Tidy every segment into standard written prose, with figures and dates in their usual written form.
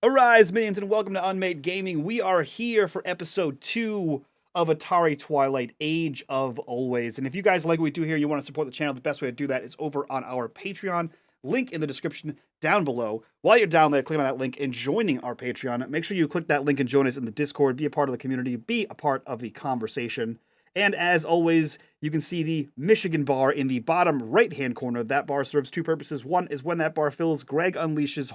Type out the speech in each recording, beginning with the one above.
Arise, minions, and welcome to unMadeGaming. We are here for episode 2 of Atari Twilight, Age of Always. And if you guys like what we do here, you want to support the channel, the best way to do that is over on our Patreon. Link in the description down below. While you're down there, click on that link and joining our Patreon. Make sure you click that link and join us in the Discord. Be a part of the community. Be a part of the conversation. And as always, you can see the Michigan bar in the bottom right-hand corner. That bar serves two purposes. One is when that bar fills, Greg unleashes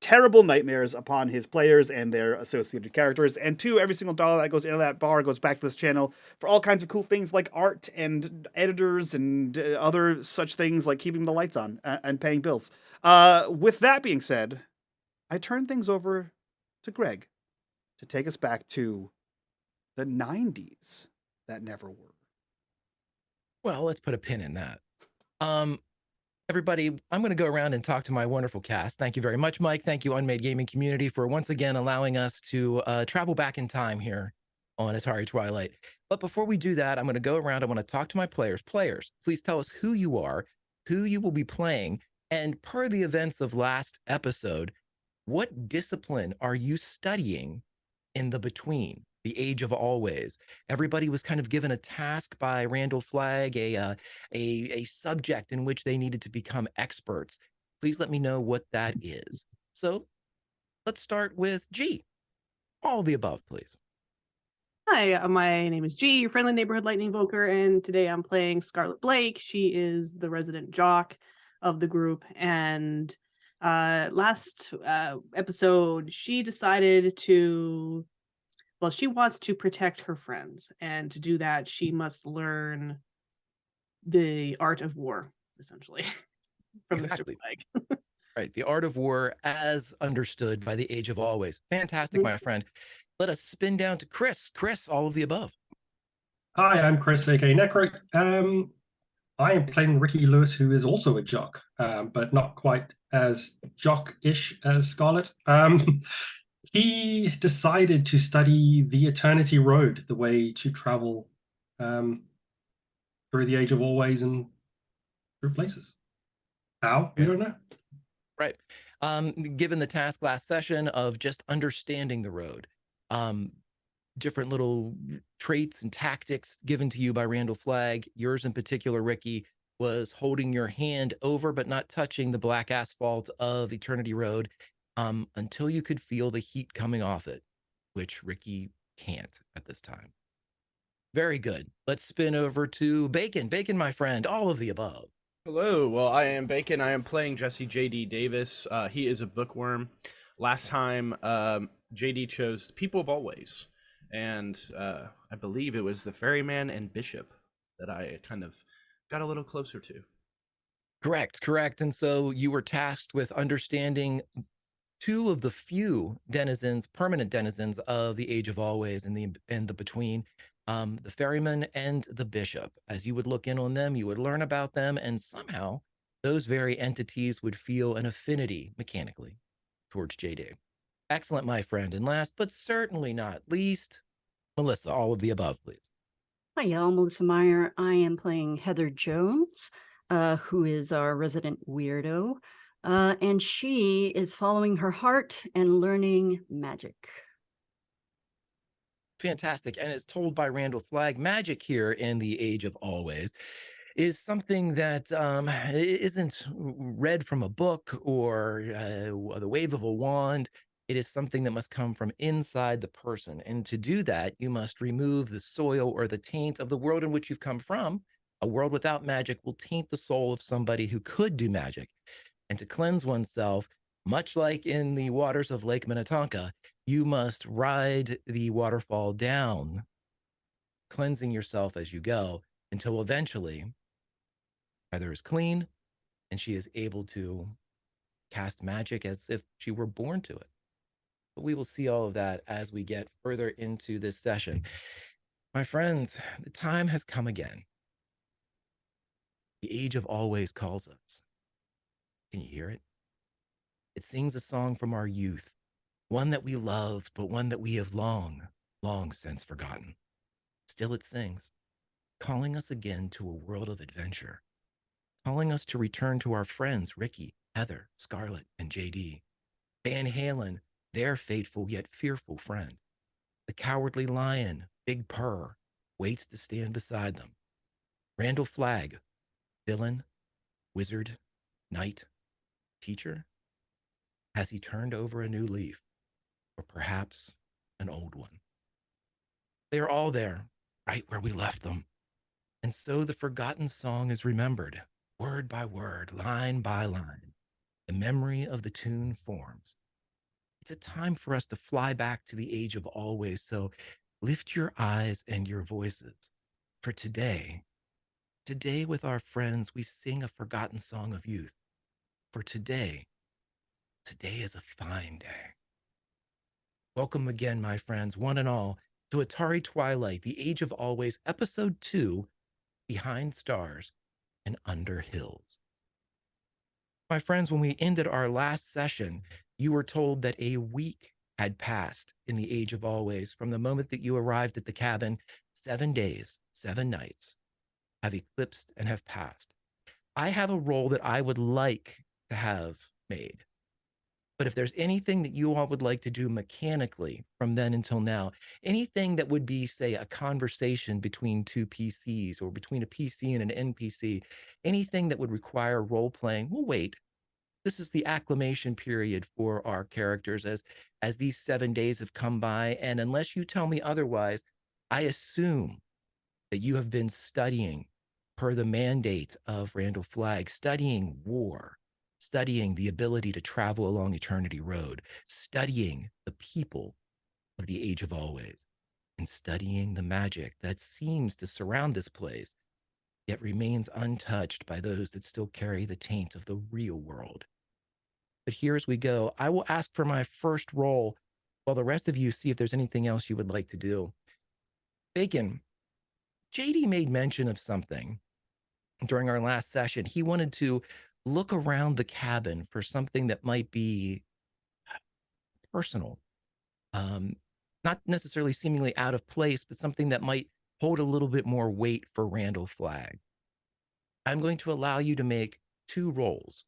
terrible nightmares upon his players and their associated characters. And two, every single dollar that goes into that bar goes back to this channel for all kinds of cool things like art and editors and other such things like keeping the lights on and paying bills. With that being said, I turn things over to Greg to take us back to the 90s that never were. Well, let's put a pin in that. Everybody, I'm going to go around and talk to my wonderful cast. Thank you very much, Mike. Thank you, unMadeGaming community, for once again allowing us to travel back in time here on Atari Twilight. But before we do that, I'm going to go around. I want to talk to my players. Players, please tell us who you are, who you will be playing, and per the events of last episode, what discipline are you studying in the between? The Age of Always. Everybody was kind of given a task by Randall Flagg, a subject in which they needed to become experts. Please let me know what that is. So let's start with G. All of the above, please. Hi, my name is G, your friendly neighborhood lightning invoker, and today I'm playing Scarlet Blake. She is the resident jock of the group, and last episode, she decided to... Well, she wants to protect her friends, and to do that, she must learn the art of war, essentially, from Exactly. Mr. Flagg. Right, the art of war as understood by the Age of Always. Fantastic, my friend. Let us spin down to Chris. Chris, all of the above. Hi, I'm Chris, aka Necro. I am playing Ricky Lewis, who is also a jock, but not quite as jock-ish as Scarlet. He decided to study the Eternity Road, the way to travel through the Age of Always and through places. How? We don't know. Right. Given the task last session of just understanding the road, different little traits and tactics given to you by Randall Flagg, yours in particular, Ricky, was holding your hand over but not touching the black asphalt of Eternity Road until you could feel the heat coming off it, which Ricky can't at this time. Very good. Let's spin over to Bacon. Bacon, my friend, all of the above. Hello, well, I am Bacon. I am playing Jesse J.D. Davis. He is a bookworm. Last time, J.D. chose People of Always, and I believe it was the Ferryman and Bishop that I kind of got a little closer to. Correct. And so you were tasked with understanding two of the few denizens, permanent denizens of the Age of Always and the between, the ferryman and the bishop. As you would look in on them, you would learn about them, and somehow those very entities would feel an affinity mechanically towards JD. Excellent, my friend. And last but certainly not least, Melissa, all of the above, please. Hi, y'all. Melissa Meyer. I am playing Heather Jones, who is our resident weirdo. And she is following her heart and learning magic. Fantastic. And as told by Randall Flagg, magic here in the Age of Always is something that isn't read from a book or the wave of a wand. It is something that must come from inside the person. And to do that, you must remove the soil or the taint of the world in which you've come from. A world without magic will taint the soul of somebody who could do magic. And to cleanse oneself, much like in the waters of Lake Minnetonka, you must ride the waterfall down, cleansing yourself as you go until eventually Heather is clean and she is able to cast magic as if she were born to it. But we will see all of that as we get further into this session. My friends, the time has come again. The Age of Always calls us. Can you hear it? It sings a song from our youth, one that we loved, but one that we have long since forgotten. Still it sings, calling us again to a world of adventure, calling us to return to our friends, Ricky, Heather, Scarlet, and JD, Van Halen, their faithful yet fearful friend. The cowardly lion, Big Purr, waits to stand beside them. Randall Flagg, villain, wizard, knight, teacher? Has he turned over a new leaf, or perhaps an old one? They are all there, right where we left them. And so the forgotten song is remembered, word by word, line by line. The memory of the tune forms. It's a time for us to fly back to the age of always. So lift your eyes and your voices. For today with our friends, we sing a forgotten song of youth. For today is a fine day. Welcome again, my friends, one and all, to Atari Twilight, the Age of Always, Episode 2, Behind Stars and Under Hills. My friends, when we ended our last session, you were told that a week had passed in the Age of Always from the moment that you arrived at the cabin. 7 days, 7 nights have eclipsed and have passed. I have a roll that I would like to have made. But if there's anything that you all would like to do mechanically from then until now, anything that would be, say, a conversation between two PCs or between a PC and an NPC, anything that would require role playing, we'll wait. This is the acclimation period for our characters as these 7 days have come by. And unless you tell me otherwise, I assume that you have been studying per the mandate of Randall Flagg, studying war, studying the ability to travel along Eternity Road, studying the people of the Age of Always, and studying the magic that seems to surround this place, yet remains untouched by those that still carry the taint of the real world. But here as we go, I will ask for my first roll while the rest of you see if there's anything else you would like to do. Bacon, JD made mention of something during our last session. He wanted to look around the cabin for something that might be personal, not necessarily seemingly out of place, but something that might hold a little bit more weight for Randall Flagg. I'm going to allow you to make 2 rolls.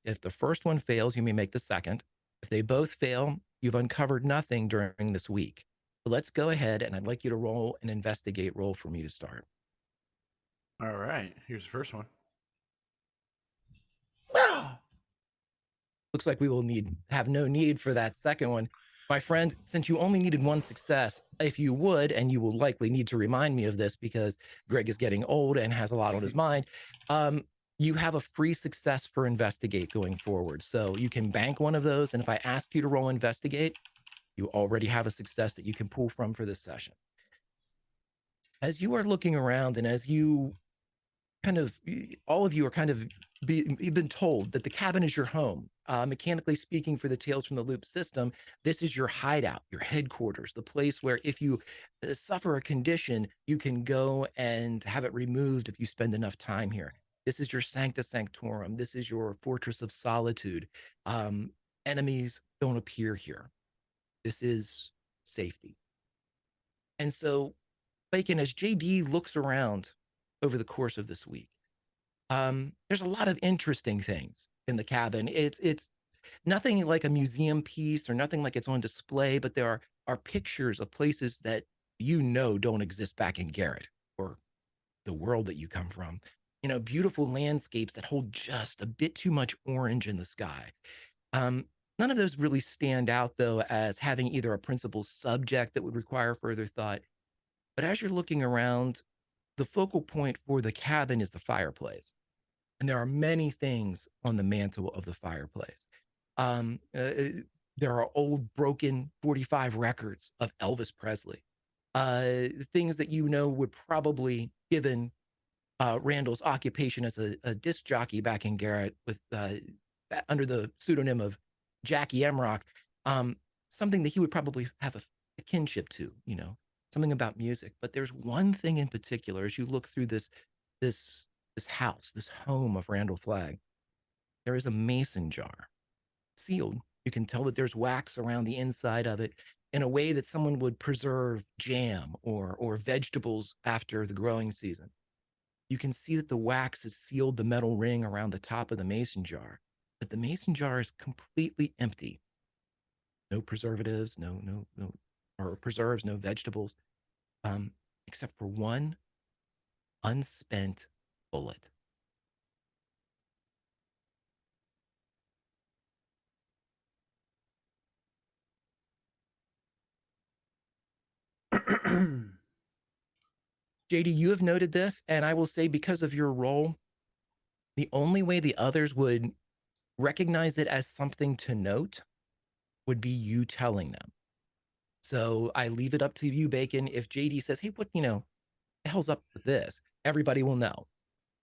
If the first one fails, you may make the second. If they both fail, you've uncovered nothing during this week. But let's go ahead, and I'd like you to roll an investigate roll for me to start. All right, here's the first one. Looks like we will have no need for that second one. My friend, since you only needed 1 success, if you would, and you will likely need to remind me of this because Greg is getting old and has a lot on his mind, you have a free success for investigate going forward. So you can bank one of those, and if I ask you to roll investigate, you already have a success that you can pull from for this session. As you are looking around, and as you all of you are you've been told that the cabin is your home. Mechanically speaking, for the Tales from the Loop system, this is your hideout, your headquarters, the place where if you suffer a condition, you can go and have it removed if you spend enough time here. This is your Sancta Sanctorum. This is your fortress of solitude. Enemies don't appear here. This is safety. And so, Bacon, as JD looks around over the course of this week, there's a lot of interesting things in the cabin. It's nothing like a museum piece or nothing like it's on display, but there are pictures of places that don't exist back in Garrett or the world that you come from. Beautiful landscapes that hold just a bit too much orange in the sky. None of those really stand out, though, as having either a principal subject that would require further thought. But as you're looking around, the focal point for the cabin is the fireplace. And there are many things on the mantle of the fireplace. There are old, broken 45 records of Elvis Presley. Things that would probably, given Randall's occupation as a disc jockey back in Garrett with under the pseudonym of Jackie Emrock, something that he would probably have a kinship to, something about music. But there's one thing in particular as you look through this house, this home of Randall Flagg. There is a mason jar, sealed. You can tell that there's wax around the inside of it in a way that someone would preserve jam or vegetables after the growing season. You can see that the wax has sealed the metal ring around the top of the mason jar, but the mason jar is completely empty. no preservatives, no or preserves, no vegetables, except for one unspent bullet. JD, you have noted this, and I will say because of your role, the only way the others would recognize it as something to note would be you telling them. So I leave it up to you, Bacon. If JD says, hey, what, the hell's up with this? Everybody will know.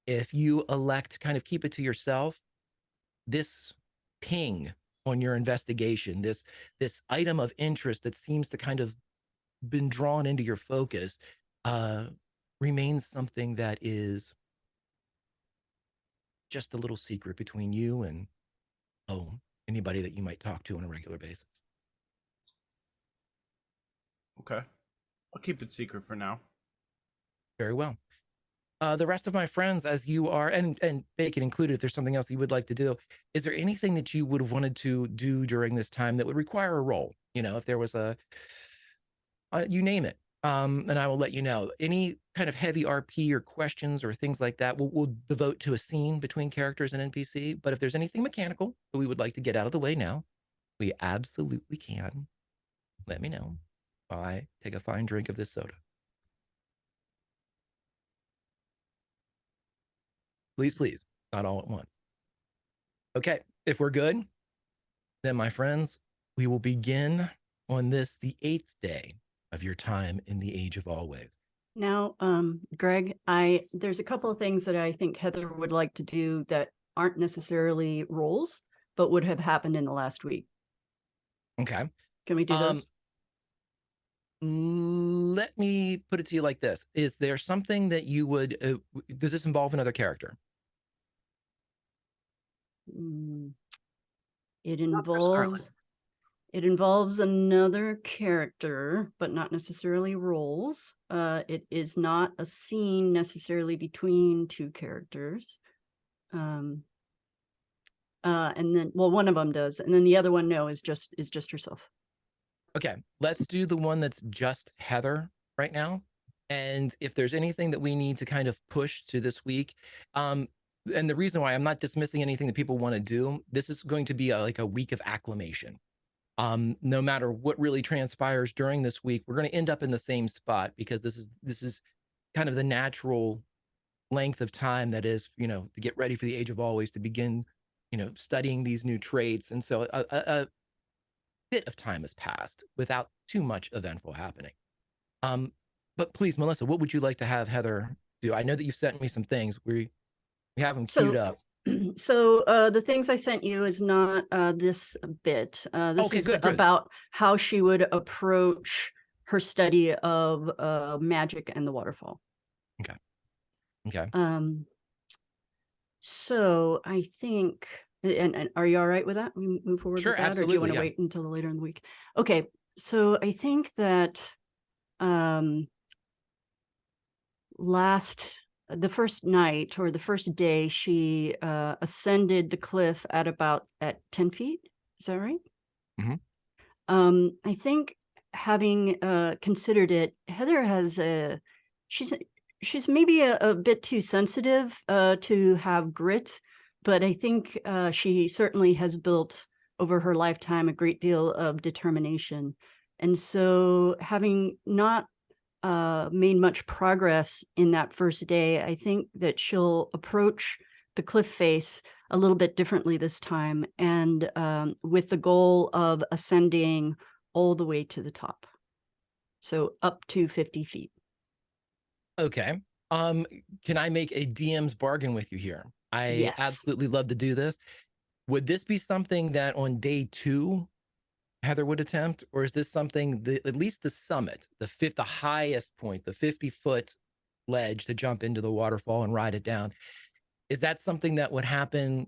If you elect to kind of keep it to yourself, this ping on your investigation, this item of interest that seems to kind of been drawn into your focus, remains something that is just a little secret between you and anybody that you might talk to on a regular basis. Okay. I'll keep it secret for now. Very well. The rest of my friends, as you are, and Bacon included, if there's something else you would like to do, is there anything that you would have wanted to do during this time that would require a roll? If there was you name it, and I will let you know. Any kind of heavy RP or questions or things like that, we'll devote to a scene between characters and NPC. But if there's anything mechanical that we would like to get out of the way now, we absolutely can. Let me know while I take a fine drink of this soda. Please, not all at once. Okay, if we're good, then my friends, we will begin on this, the 8th day of your time in the Age of Always. Now, Greg, there's a couple of things that I think Heather would like to do that aren't necessarily roles, but would have happened in the last week. Okay. Can we do those? Let me put it to you like this. Is there something that you would, does this involve another character? It involves another character, but not necessarily roles. It is not a scene necessarily between two characters. And then, well, one of them does, and then the other one, no, is just herself. Okay, let's do the one that's just Heather right now. And if there's anything that we need to kind of push to this week, and the reason why I'm not dismissing anything that people want to do, this is going to be like a week of acclimation. No matter what really transpires during this week, we're going to end up in the same spot because this is kind of the natural length of time that is, to get ready for the Age of Always, to begin, studying these new traits. And so a bit of time has passed without too much eventful happening. But please, Melissa, what would you like to have Heather do? I know that you sent me some things. We have them queued up. So the things I sent you is not this bit. This Okay, is good. About how she would approach her study of magic and the waterfall. Okay. So I think, and are you all right with that? We move forward Sure, with that, absolutely, or do you want to wait until later in the week? Okay, so I think that the first night or the first day, she ascended the cliff at 10 feet. Is that right? Mm-hmm. I think, having considered it, Heather has she's maybe a bit too sensitive to have grit, but I think she certainly has built over her lifetime a great deal of determination. And so, having not made much progress in that first day, I think that she'll approach the cliff face a little bit differently this time, and with the goal of ascending all the way to the top. So up to 50 feet. Okay. Can I make a DM's bargain with you here? I absolutely love to do this. Would this be something that on day 2 Heather would attempt, or is this something that at least the summit, the highest point, the 50-foot ledge to jump into the waterfall and ride it down, is that something that would happen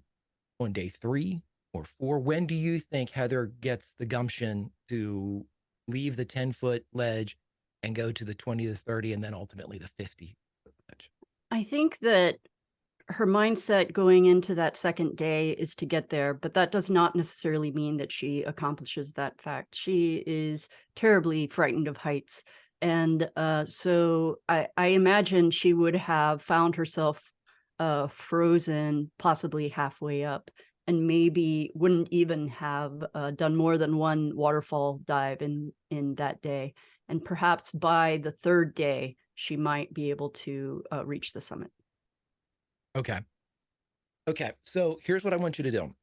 on day 3 or 4? When do you think Heather gets the gumption to leave the 10-foot ledge and go to the 20 to 30 and then ultimately the 50 ledge? I think that her mindset going into that second day is to get there, but that does not necessarily mean that she accomplishes that fact. She is terribly frightened of heights. And so I imagine she would have found herself frozen, possibly halfway up, and maybe wouldn't even have done more than one waterfall dive in that day. And perhaps by the third day, she might be able to reach the summit. Okay. Okay. So here's what I want you to do.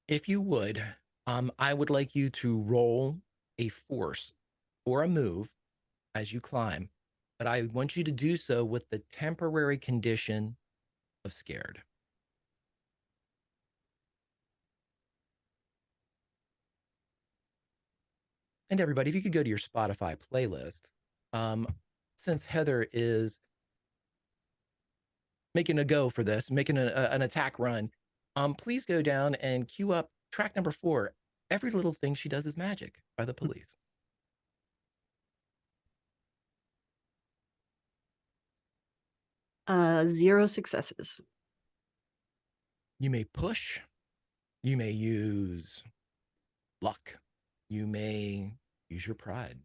If you would, I would like you to roll a force or a move as you climb, but I want you to do so with the temporary condition of scared. And everybody, if you could go to your Spotify playlist, since Heather is making a go for this, making an attack run, please go down and queue up track number 4. Every little thing she does is magic by the Police. Zero successes. You may push, you may use luck, you may use your pride.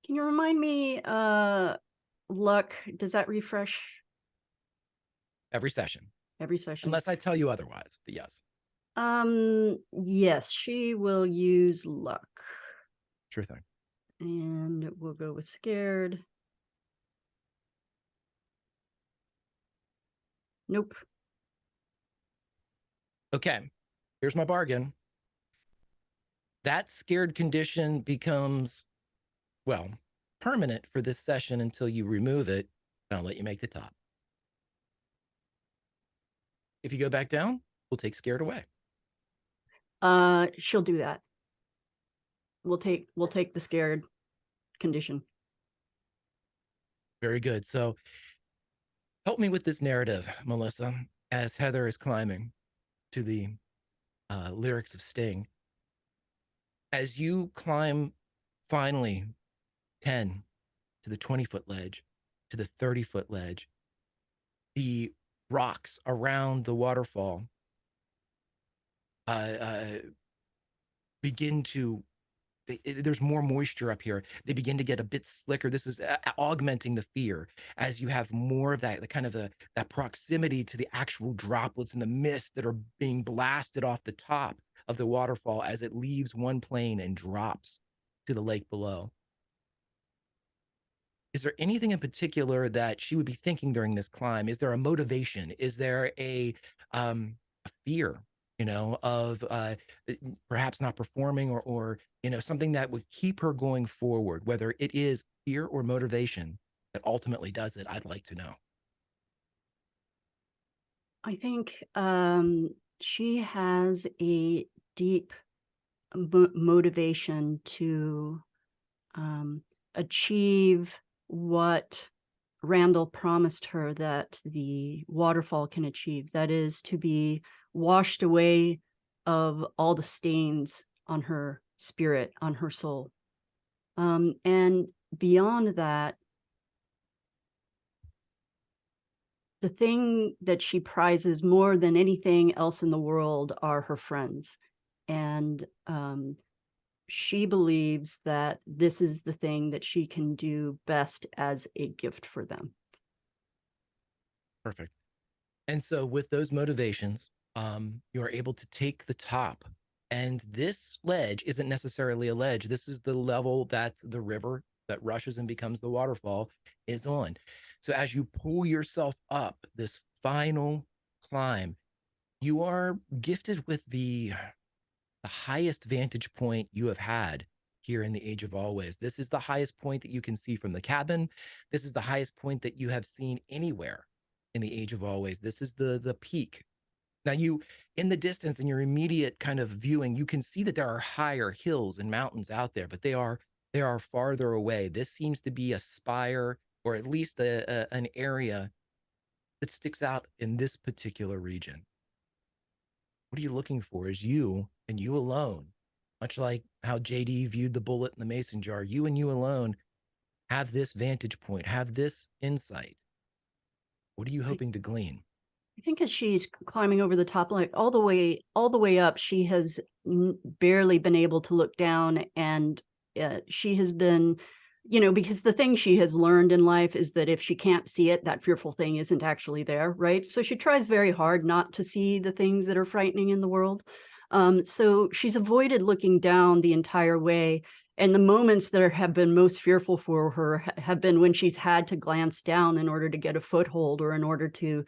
Can you remind me, luck, does that refresh Every session, every session? unless I tell you otherwise, but yes. Yes, she will use luck. Sure thing. And we'll go with scared. Nope. Okay, here's my bargain. That scared condition becomes, well, permanent for this session until you remove it, and I'll let you make the top. If you go back down, we'll take scared away. She'll do that. We'll take the scared condition. Very good. So help me with this narrative, Melissa, as Heather is climbing to the lyrics of Sting. As you climb finally 10 to the 20-foot ledge, to the 30-foot ledge, the rocks around the waterfall begin to, there's more moisture up here. They begin to get a bit slicker. This is augmenting the fear as you have more of that, the kind of that proximity to the actual droplets and the mist that are being blasted off the top of the waterfall as it leaves one plane and drops to the lake below. Is there anything in particular that she would be thinking during this climb? Is there a motivation? Is there a fear, of perhaps not performing or something that would keep her going forward, whether it is fear or motivation that ultimately does it? I'd like to know. I think she has a deep motivation to achieve what Randall promised her that the waterfall can achieve. That is to be washed away of all the stains on her spirit, on her soul. And beyond that, the thing that she prizes more than anything else in the world are her friends. And she believes that this is the thing that she can do best as a gift for them. Perfect. And so with those motivations, you are able to take the top. And this ledge isn't necessarily a ledge. This is the level that the river that rushes and becomes the waterfall is on. So as you pull yourself up this final climb, you are gifted with the highest vantage point you have had here in the Age of Always. This is the highest point that you can see from the cabin. This is the highest point that you have seen anywhere in the Age of Always. This is the peak. Now you, in the distance, in your immediate kind of viewing, you can see that there are higher hills and mountains out there, but they are farther away. This seems to be a spire, or at least an area that sticks out in this particular region. What are you looking for? Is you and you alone, much like how JD viewed the bullet in the mason jar, you and you alone have this vantage point, have this insight. What are you hoping to glean? I think as she's climbing over the top, like all the way up, she has barely been able to look down, and she has been, because the thing she has learned in life is that if she can't see it, that fearful thing isn't actually there, right? So she tries very hard not to see the things that are frightening in the world. So she's avoided looking down the entire way. And the moments that have been most fearful for her have been when she's had to glance down in order to get a foothold, or in order to,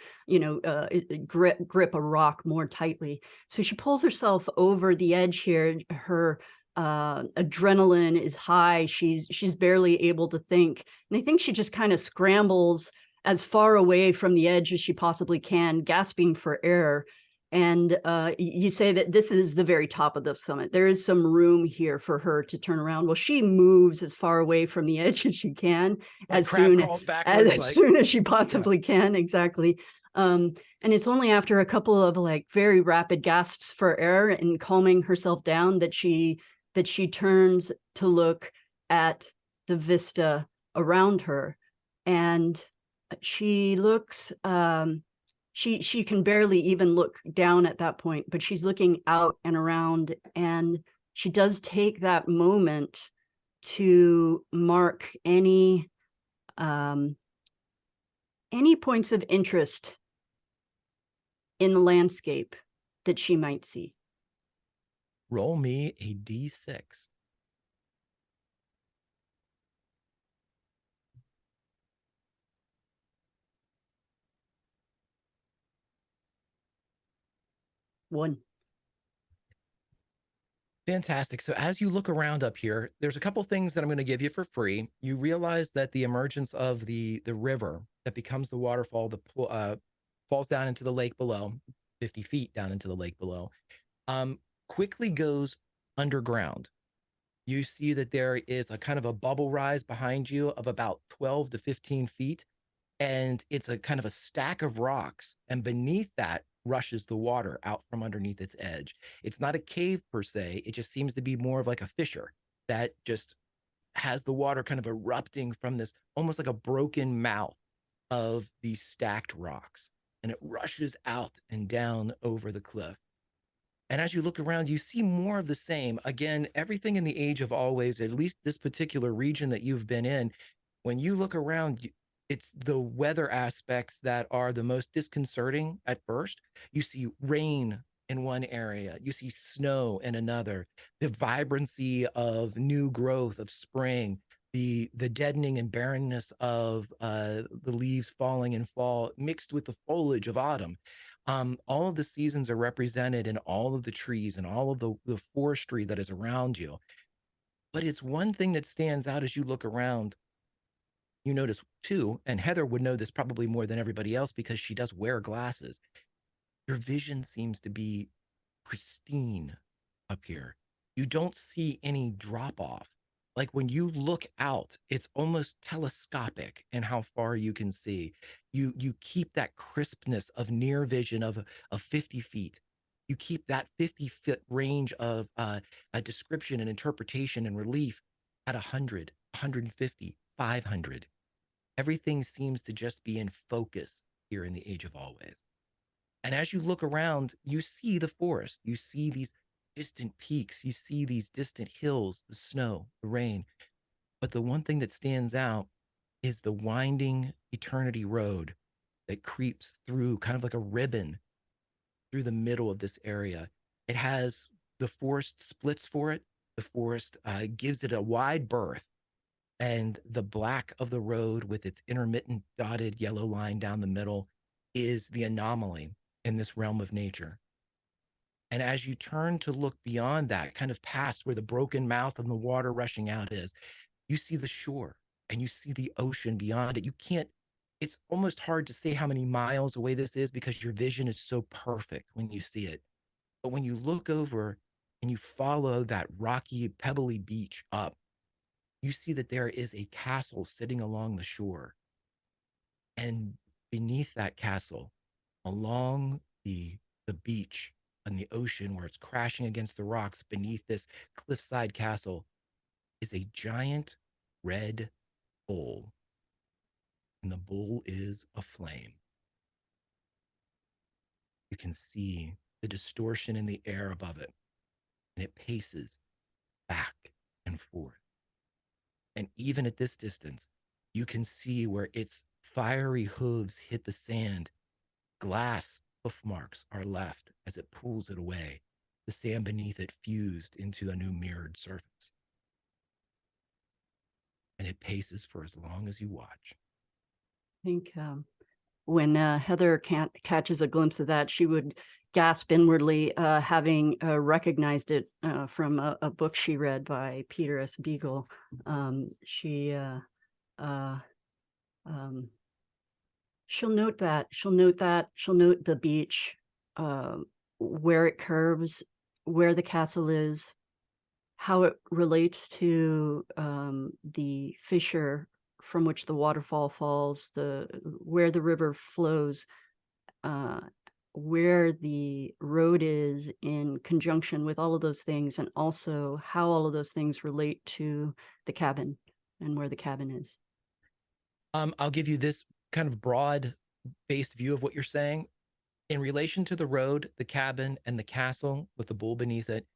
grip a rock more tightly. So she pulls herself over the edge here. Her adrenaline is high. She's barely able to think. And I think she just kind of scrambles as far away from the edge as she possibly can, gasping for air. And you say that this is the very top of the summit. There is some room here for her to turn around. Well, she moves as far away from the edge as she can, Like as soon as she possibly can. Exactly. And it's only after a couple of like very rapid gasps for air and calming herself down that she turns to look at the vista around her, and she looks. She can barely even look down at that point, but she's looking out and around, and she does take that moment to mark any points of interest in the landscape that she might see. Roll me a d6. One. Fantastic. So as you look around up here, there's a couple things that I'm going to give you for free. You realize that the emergence of the river that becomes the waterfall that falls down into the lake below, 50 feet down into the lake below, quickly goes underground. You see that there is a kind of a bubble rise behind you of about 12 to 15 feet. And it's a kind of a stack of rocks. And beneath that rushes the water out from underneath its edge. It's not a cave per se. It just seems to be more of like a fissure that just has the water kind of erupting from this, almost like a broken mouth of these stacked rocks. And it rushes out and down over the cliff. And as you look around, you see more of the same. Again, everything in the age of always, at least this particular region that you've been in, when you look around, it's the weather aspects that are the most disconcerting at first. You see rain in one area, you see snow in another, the vibrancy of new growth of spring, the deadening and barrenness of the leaves falling in fall, mixed with the foliage of autumn. All of the seasons are represented in all of the trees and all of the forestry that is around you. But it's one thing that stands out as you look around. You notice too, and Heather would know this probably more than everybody else because she does wear glasses. Your vision seems to be pristine up here. You don't see any drop off. Like when you look out, it's almost telescopic in how far you can see. You keep that crispness of near vision of 50 feet. You keep that 50-foot range of a description and interpretation and relief at 100, 150, 500. Everything seems to just be in focus here in the age of always. And as you look around, you see the forest, you see these distant peaks, you see these distant hills, the snow, the rain. But the one thing that stands out is the winding eternity road that creeps through kind of like a ribbon through the middle of this area. It has the forest splits for it. The forest gives it a wide berth, and the black of the road with its intermittent dotted yellow line down the middle is the anomaly in this realm of nature. And as you turn to look beyond that, kind of past where the broken mouth and the water rushing out is, you see the shore and you see the ocean beyond it. You can't, it's almost hard to say how many miles away this is because your vision is so perfect when you see it. But when you look over and you follow that rocky, pebbly beach up, you see that there is a castle sitting along the shore. And beneath that castle, along the beach and the ocean where it's crashing against the rocks beneath this cliffside castle, is a giant red bull. And the bull is aflame. You can see the distortion in the air above it, and it paces back and forth. And even at this distance, you can see where its fiery hooves hit the sand. Glass hoof marks are left as it pulls it away. The sand beneath it fused into a new mirrored surface. And it paces for as long as you watch. I think when Heather catches a glimpse of that, she would gasp inwardly, having recognized it from a book she read by Peter S. Beagle. She'll note that. She'll note the beach, where it curves, where the castle is, how it relates to the fissure from which the waterfall falls, where the river flows, where the road is in conjunction with all of those things, and also how all of those things relate to the cabin and where the cabin is. I'll give you this kind of broad-based view of what you're saying. In relation to the road, the cabin, and the castle with the bull beneath it,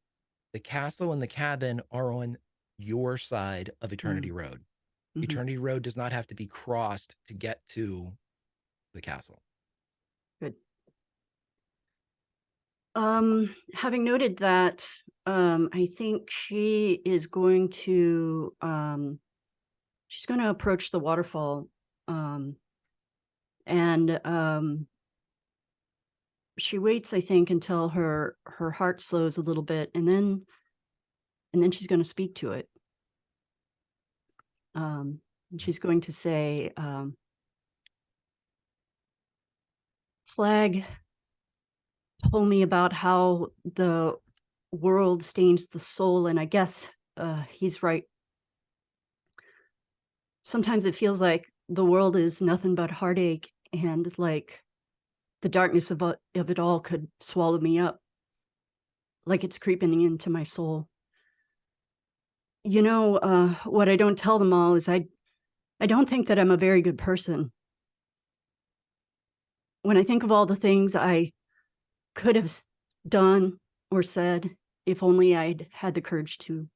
the castle and the cabin are on your side of Eternity Road. Mm-hmm. Eternity Road does not have to be crossed to get to the castle. Good. Having noted that, I think she is going to she's going to approach the waterfall, and she waits, I think, until her heart slows a little bit, and then she's going to speak to it. And she's going to say, Flag told me about how the world stains the soul, and I guess he's right. Sometimes it feels like the world is nothing but heartache, and like the darkness of it all could swallow me up, like it's creeping into my soul. You know, what I don't tell them all is I don't think that I'm a very good person. When I think of all the things I could have done or said, if only I'd had the courage to.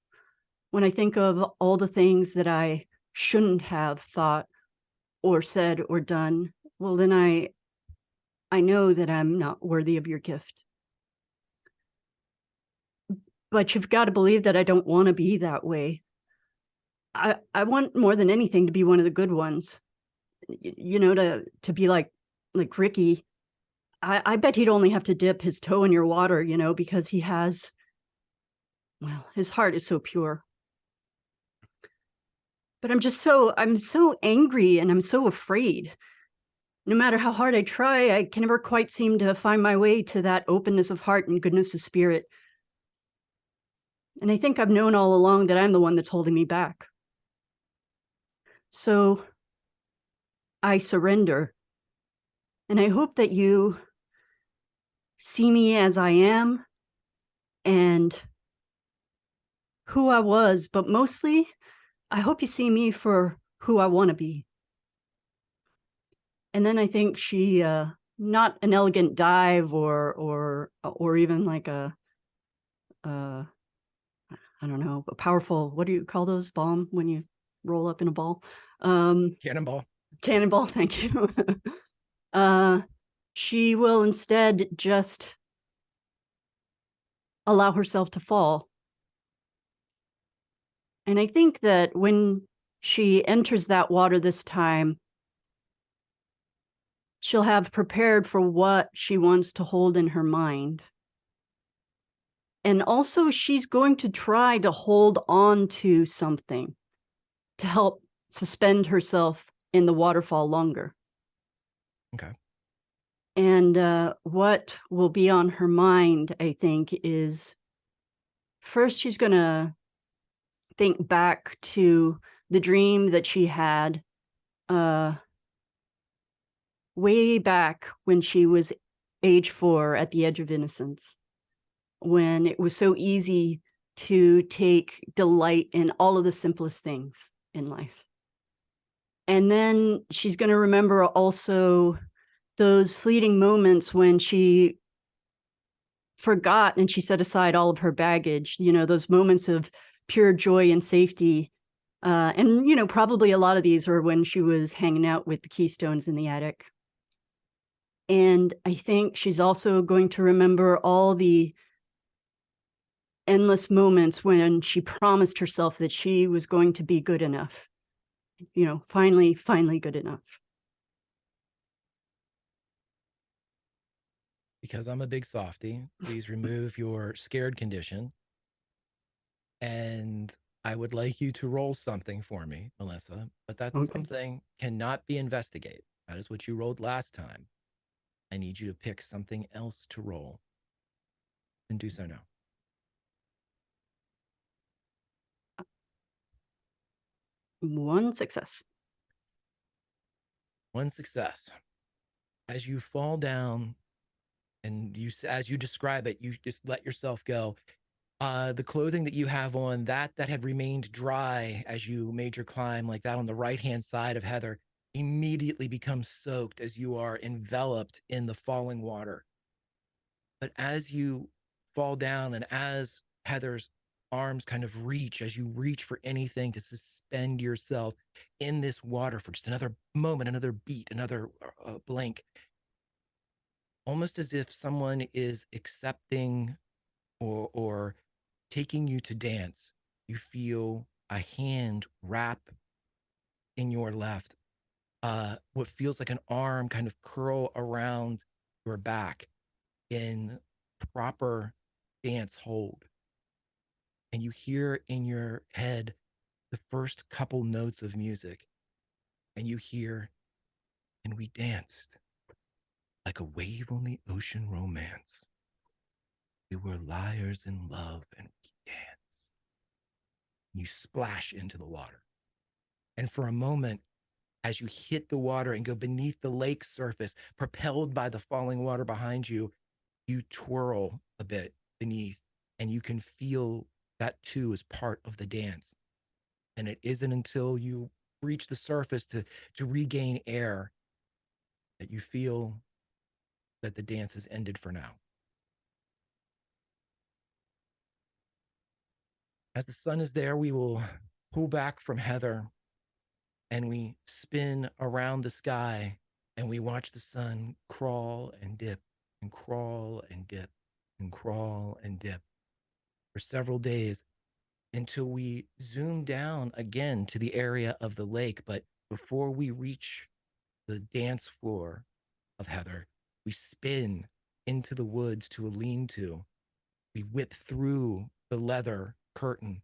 When I think of all the things that I shouldn't have thought or said or done, well, then I know that I'm not worthy of your gift. But you've got to believe that I don't want to be that way. I want more than anything to be one of the good ones. You know, to be like Ricky. I bet he'd only have to dip his toe in your water, you know, because he has, well, his heart is so pure. But I'm so angry, and I'm so afraid. No matter how hard I try, I can never quite seem to find my way to that openness of heart and goodness of spirit. And I think I've known all along that I'm the one that's holding me back. So I surrender. And I hope that you see me as I am and who I was, but mostly I hope you see me for who I want to be. And then I think she, not an elegant dive or even like a I don't know, a powerful, what do you call those, bomb when you roll up in a ball? Cannonball. Cannonball, thank you. She will instead just allow herself to fall. And I think that when she enters that water this time, she'll have prepared for what she wants to hold in her mind. And also she's going to try to hold on to something to help suspend herself in the waterfall longer. Okay. And what will be on her mind, I think, is first she's going to think back to the dream that she had way back when she was age 4 at the edge of innocence, when it was so easy to take delight in all of the simplest things in life. And then she's going to remember also those fleeting moments when she forgot and she set aside all of her baggage, those moments of pure joy and safety. And probably a lot of these were when she was hanging out with the Keystones in the attic. And I think she's also going to remember all the endless moments when she promised herself that she was going to be good enough. Finally good enough. Because I'm a big softie, please remove your scared condition. And I would like you to roll something for me, Melissa, but that's Okay. something cannot be investigated. That is what you rolled last time. I need you to pick something else to roll and do so now. One success. One success. As you fall down and as you describe it, you just let yourself go. The clothing that you have on, that had remained dry as you made your climb, like that on the right-hand side of Heather, immediately becomes soaked as you are enveloped in the falling water. But as you fall down and as Heather's arms kind of reach, as you reach for anything to suspend yourself in this water for just another moment, another beat, another blink, almost as if someone is accepting or taking you to dance, you feel a hand wrap in your left, what feels like an arm kind of curl around your back in proper dance hold. And you hear in your head the first couple notes of music, and you hear, and we danced like a wave on the ocean romance. We were liars in love and we danced. You splash into the water. And for a moment, as you hit the water and go beneath the lake surface, propelled by the falling water behind you, you twirl a bit beneath and you can feel that too is part of the dance. And it isn't until you reach the surface to regain air that you feel that the dance has ended for now. As the sun is there, we will pull back from Heather and we spin around the sky and we watch the sun crawl and dip and crawl and dip and crawl and dip for several days until we zoom down again to the area of the lake. But before we reach the dance floor of Heather, we spin into the woods to a lean-to. We whip through the leather curtain,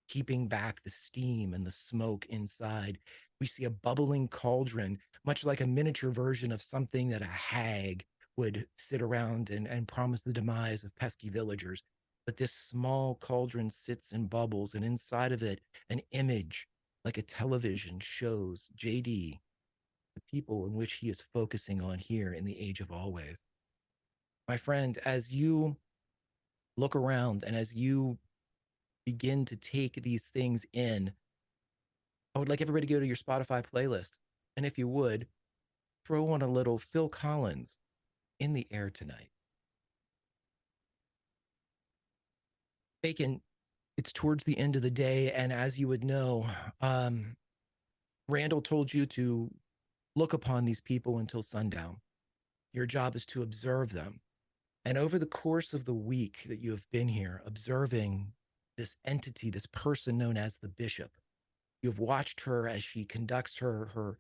keeping back the steam and the smoke inside. We see a bubbling cauldron, much like a miniature version of something that a hag would sit around and promise the demise of pesky villagers. But this small cauldron sits and bubbles, and inside of it, an image like a television shows JD, the people in which he is focusing on here in the Age of Always. My friend, as you look around and as you begin to take these things in, I would like everybody to go to your Spotify playlist. And if you would, throw on a little Phil Collins, In the Air Tonight. Bacon, it's towards the end of the day. And as you would know, Randall told you to look upon these people until sundown. Your job is to observe them. And over the course of the week that you have been here, observing this entity, this person known as the bishop, you've watched her as she conducts her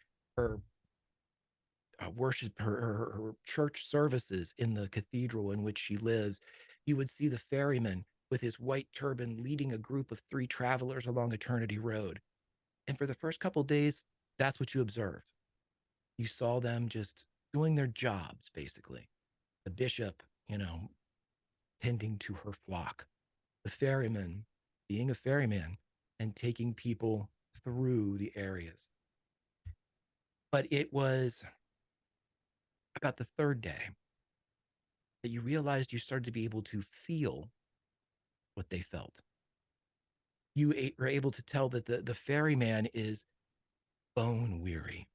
worship, her church services in the cathedral in which she lives. You would see the ferryman with his white turban leading a group of 3 travelers along Eternity Road. And for the first couple days, that's what you observed. You saw them just doing their jobs, basically. The bishop, tending to her flock. The ferryman being a ferryman and taking people through the areas. But it was about the 3rd day that you realized you started to be able to feel what they felt. You were able to tell that the ferryman is bone weary.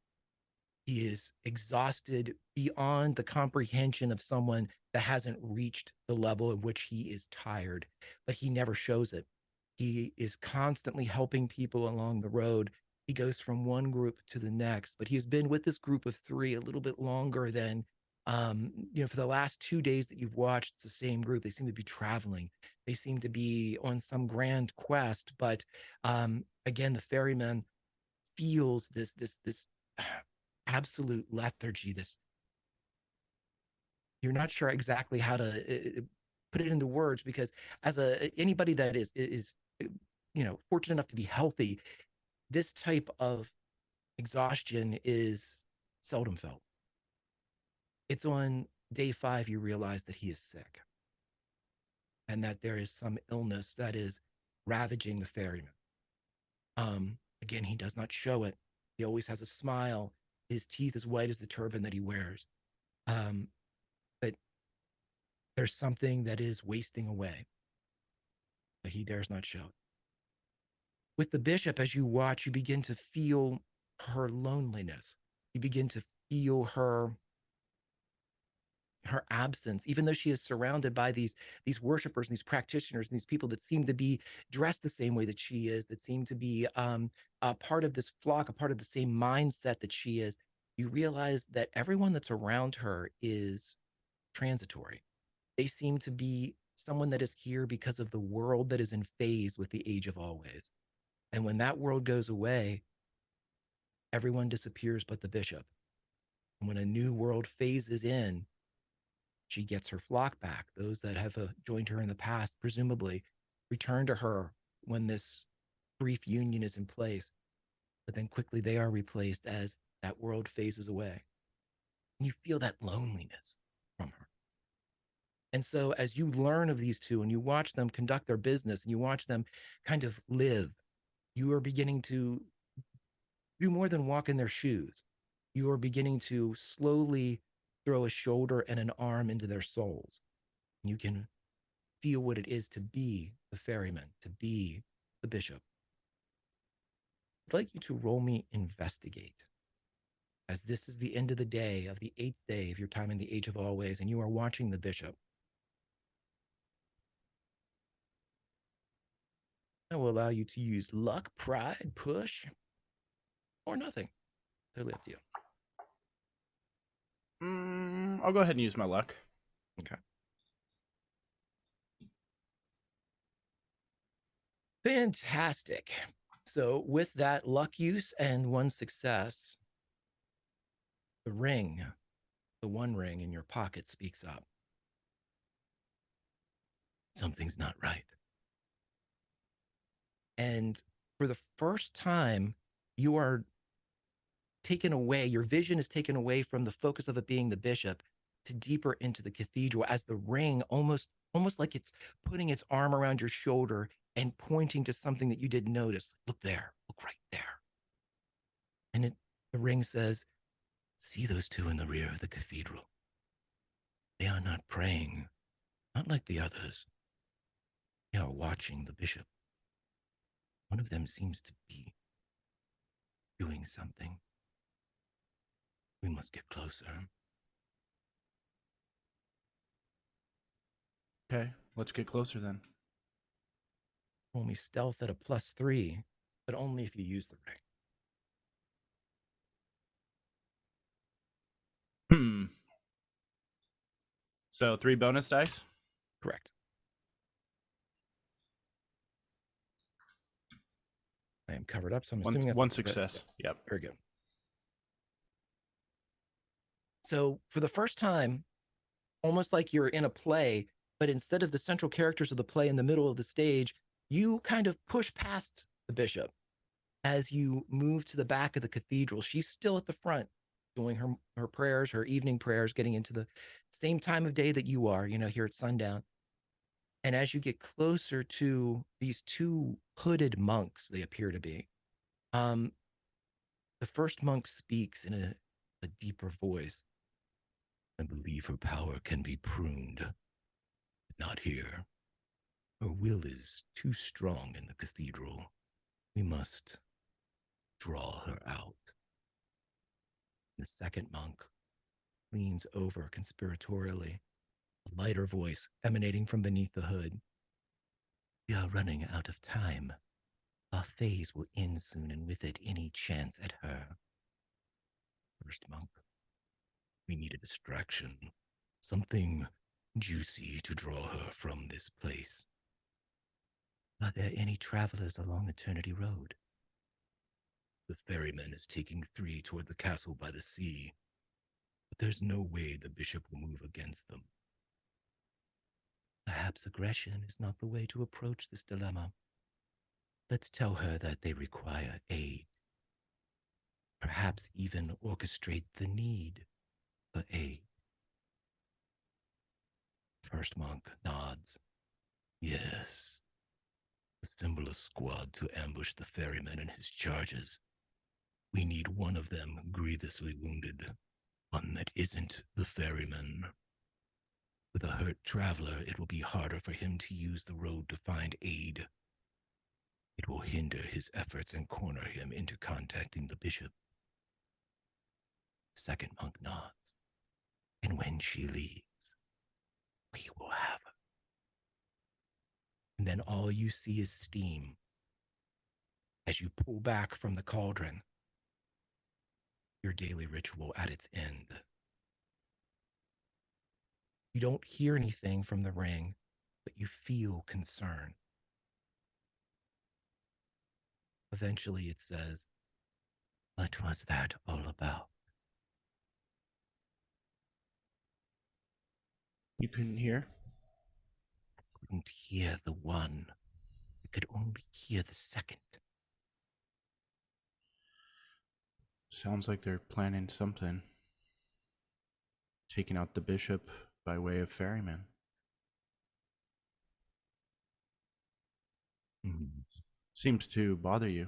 He is exhausted beyond the comprehension of someone that hasn't reached the level at which he is tired, but he never shows it. He is constantly helping people along the road. He goes from one group to the next, but he's been with this group of three a little bit longer than, for the last 2 days that you've watched, it's the same group. They seem to be traveling. They seem to be on some grand quest, but again, the ferryman feels this absolute lethargy. This, you're not sure exactly how to put it into words, because as anybody that is fortunate enough to be healthy, this type of exhaustion is seldom felt. It's on day 5 you realize that he is sick and that there is some illness that is ravaging the ferryman. Again, he does not show it. He always has a smile. His teeth as white as the turban that he wears. But there's something that is wasting away, but he dares not show it. With the bishop, as you watch, you begin to feel her loneliness. You begin to feel her absence, even though she is surrounded by these worshipers and these practitioners and these people that seem to be dressed the same way that she is, that seem to be a part of this flock, a part of the same mindset that she is. You realize that everyone that's around her is transitory. They seem to be someone that is here because of the world that is in phase with the age of always. And when that world goes away, everyone disappears but the bishop. And when a new world phases in, she gets her flock back. Those that have joined her in the past, presumably, return to her when this brief union is in place. But then quickly they are replaced as that world phases away. And you feel that loneliness from her. And so as you learn of these two and you watch them conduct their business and you watch them kind of live, you are beginning to do more than walk in their shoes. You are beginning to slowly throw a shoulder and an arm into their souls. You can feel what it is to be the ferryman, to be the bishop. I'd like you to roll me investigate, as this is the end of the day, of the 8th day of your time in the Age of Always, and you are watching the bishop. I will allow you to use luck, pride, push, or nothing. Totally up to you. I'll go ahead and use my luck. Okay. Fantastic. So with that luck use and 1 success, the one ring in your pocket speaks up. Something's not right. And for the first time, you are taken away, your vision is taken away from the focus of it being the bishop to deeper into the cathedral, as the ring almost like it's putting its arm around your shoulder and pointing to something that you didn't notice. Look there, look right there. And the ring says, see those two in the rear of the cathedral. They are not praying, not like the others. They are watching the bishop. One of them seems to be doing something. We must get closer. Okay, let's get closer then. Roll me stealth at a +3, but only if you use the ring. So 3 bonus dice? Correct. I am covered up, so I'm assuming that's one success. Yep. Very good. So for the first time, almost like you're in a play, but instead of the central characters of the play in the middle of the stage, you kind of push past the bishop as you move to the back of the cathedral. She's still at the front doing her prayers, her evening prayers, getting into the same time of day that you are, here at sundown. And as you get closer to these 2 hooded monks, they appear to be, the first monk speaks in a deeper voice. I believe her power can be pruned, but not here. Her will is too strong in the cathedral. We must draw her out. The second monk leans over conspiratorially, a lighter voice emanating from beneath the hood. We are running out of time. Our phase will end soon, and with it, any chance at her. First monk, we need a distraction. Something juicy to draw her from this place. Are there any travelers along Eternity Road? The ferryman is taking 3 toward the castle by the sea, but there's no way the bishop will move against them. Perhaps aggression is not the way to approach this dilemma. Let's tell her that they require aid. Perhaps even orchestrate the need for aid. First monk nods. Yes. Assemble a squad to ambush the ferryman and his charges. We need one of them grievously wounded. One that isn't the ferryman. With a hurt traveler, it will be harder for him to use the road to find aid. It will hinder his efforts and corner him into contacting the bishop. Second monk nods. And when she leaves, we will have her. And then all you see is steam. As you pull back from the cauldron, your daily ritual at its end. You don't hear anything from the ring, but you feel concern. Eventually it says, what was that all about? You couldn't hear? Couldn't hear the one. I could only hear the second. Sounds like they're planning something. Taking out the bishop by way of ferryman. Seems to bother you.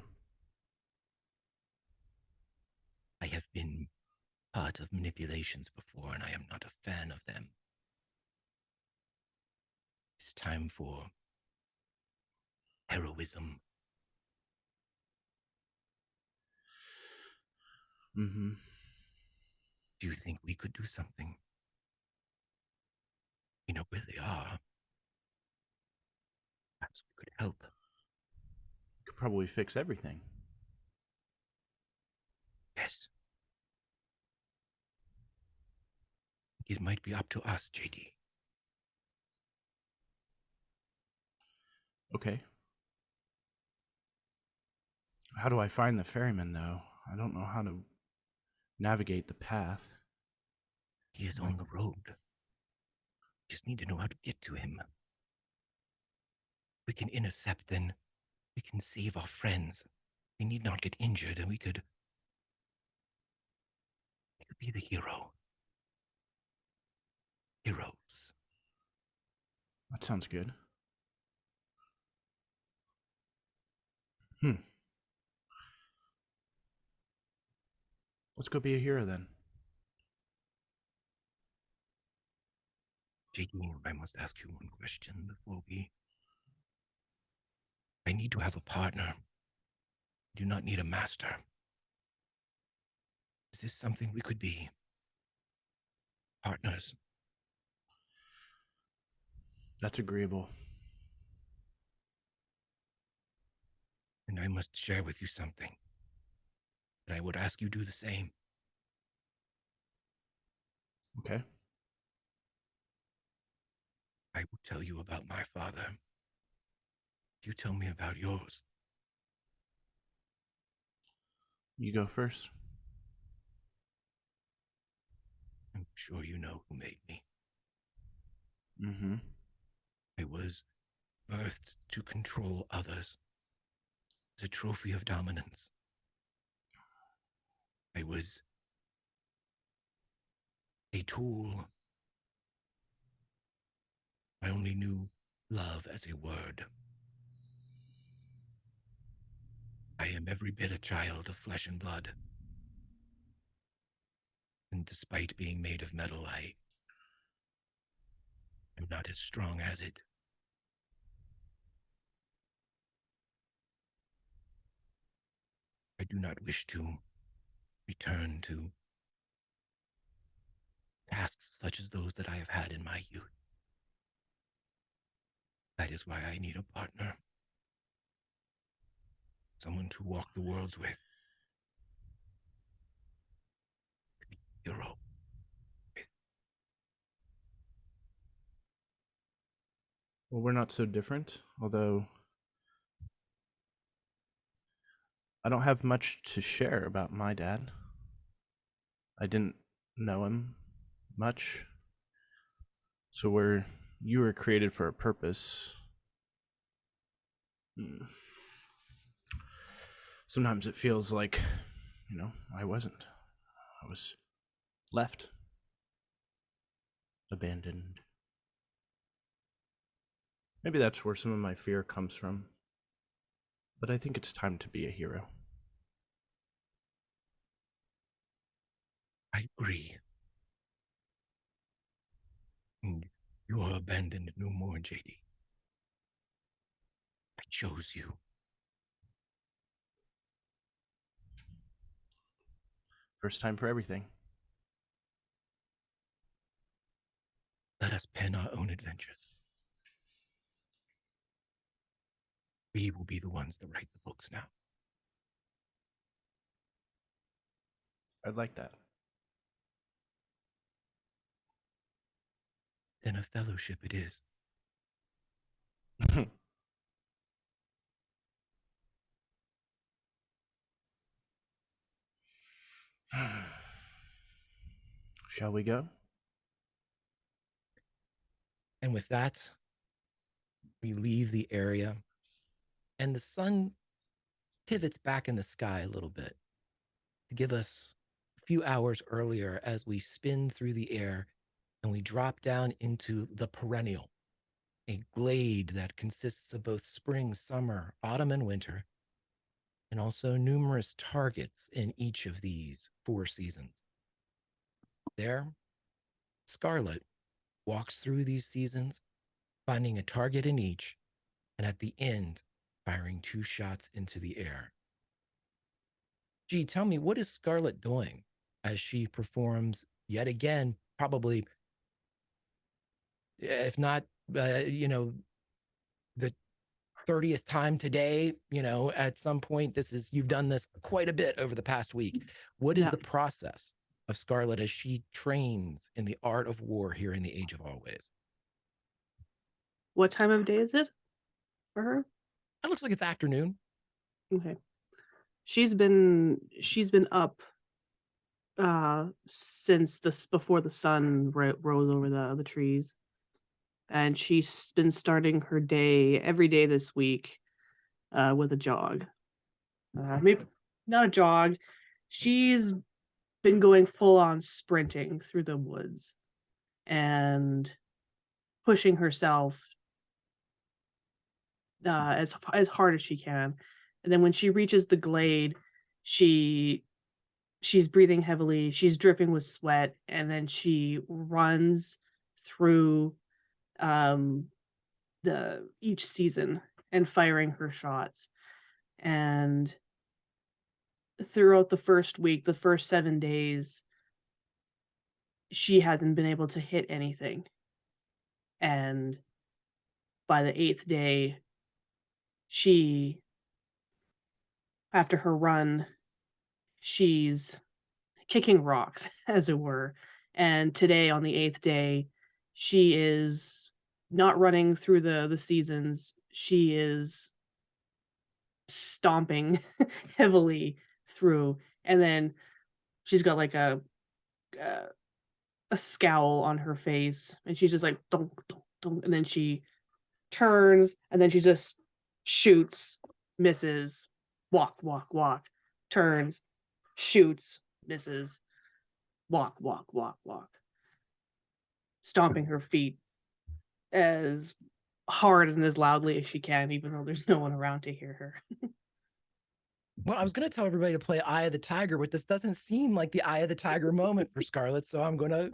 I have been part of manipulations before, and I am not a fan of them. It's time for heroism. Mm-hmm. Do you think we could do something? We know where they are. Perhaps we could help. Could probably fix everything. Yes. It might be up to us, JD. Okay. How do I find the ferryman, though? I don't know how to navigate the path. He is on the road. Just need to know how to get to him. We can intercept, then we can save our friends. We need not get injured, and we could be the hero. Heroes. That sounds good. Let's go be a hero then. JD, I must ask you one question before we... I need to have a partner. I do not need a master. Is this something we could be? Partners. That's agreeable. And I must share with you something. And I would ask you do the same. Okay. I will tell you about my father. You tell me about yours. You go first. I'm sure you know who made me. Mm-hmm. I was birthed to control others. As a trophy of dominance. I was a tool. I only knew love as a word. I am every bit a child of flesh and blood. And despite being made of metal, I am not as strong as it. I do not wish to return to tasks such as those that I have had in my youth. That is why I need a partner. Someone to walk the worlds with. Hero. Well, we're not so different, although I don't have much to share about my dad. I didn't know him much. So you were created for a purpose. Sometimes it feels like, I wasn't. I was left. Abandoned. Maybe that's where some of my fear comes from. But I think it's time to be a hero. I agree. And you are abandoned no more, JD. I chose you. First time for everything. Let us pen our own adventures. We will be the ones that write the books now. I'd like that. Then a fellowship it is. Shall we go? And with that, we leave the area, and the sun pivots back in the sky a little bit to give us a few hours earlier as we spin through the air and we drop down into the perennial, a glade that consists of both spring, summer, autumn, and winter, and also numerous targets in each of these 4 seasons. There, Scarlet walks through these seasons, finding a target in each, and at the end, firing 2 shots into the air. Gee, tell me, what is Scarlet doing as she performs yet again, probably, if not, the 30th time today, at some point, you've done this quite a bit over the past week. What is the process of Scarlet as she trains in the art of war here in the Age of Always? What time of day is it for her? It looks like it's afternoon. Okay. She's been up since before the sun rose over the trees, and she's been starting her day every day this week with a jog. Maybe not a jog. She's been going full on sprinting through the woods and pushing herself as hard as she can. And then when she reaches the glade, she's breathing heavily, she's dripping with sweat, and then she runs through each season and firing her shots. And throughout the first week, the first 7 days, she hasn't been able to hit anything. And by the 8th day, after her run, she's kicking rocks, as it were. And today, on the 8th day, she is not running through the seasons. She is stomping heavily through, and then she's got like a scowl on her face, and she's just like dunk, dunk, dunk, and then she turns, and then she just shoots, misses, walk, walk, walk, turns, shoots, misses, walk, walk, walk, walk, stomping her feet as hard and as loudly as she can, even though there's no one around to hear her. Well, I was going to tell everybody to play Eye of the Tiger, but this doesn't seem like the Eye of the Tiger moment for Scarlet. So I'm going to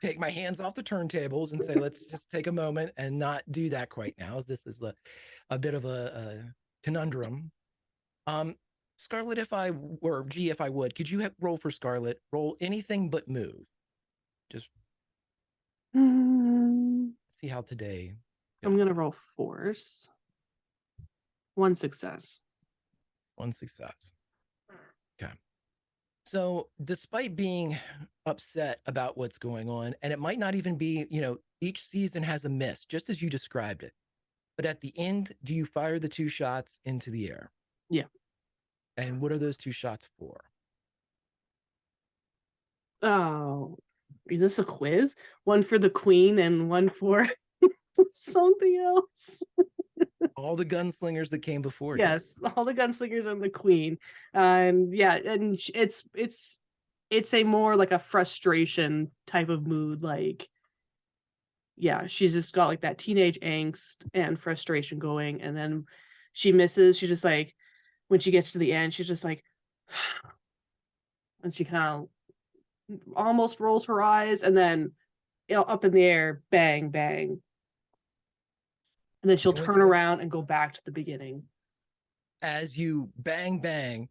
take my hands off the turntables and say, let's just take a moment and not do that quite now, as this is a bit of a conundrum. Scarlet, if I would, could you roll for Scarlet? Roll anything but move. Just See how today. I'm gonna roll force. 1 success. 1 success. Okay. So, despite being upset about what's going on, and it might not even be, each season has a miss, just as you described it. But at the end, do you fire the 2 shots into the air? Yeah. And what are those 2 shots for? Oh, is this a quiz? One for the queen and one for something else. All the gunslingers that came before you. Yes, all the gunslingers and the queen. And yeah, and it's a more like a frustration type of mood. Like, yeah, she's just got like that teenage angst and frustration going, and then she misses. She just like, when she gets to the end, she's just like, and she kind of almost rolls her eyes, and then up in the air, bang, bang. And then she'll And turn around and go back to the beginning. As you bang, bang,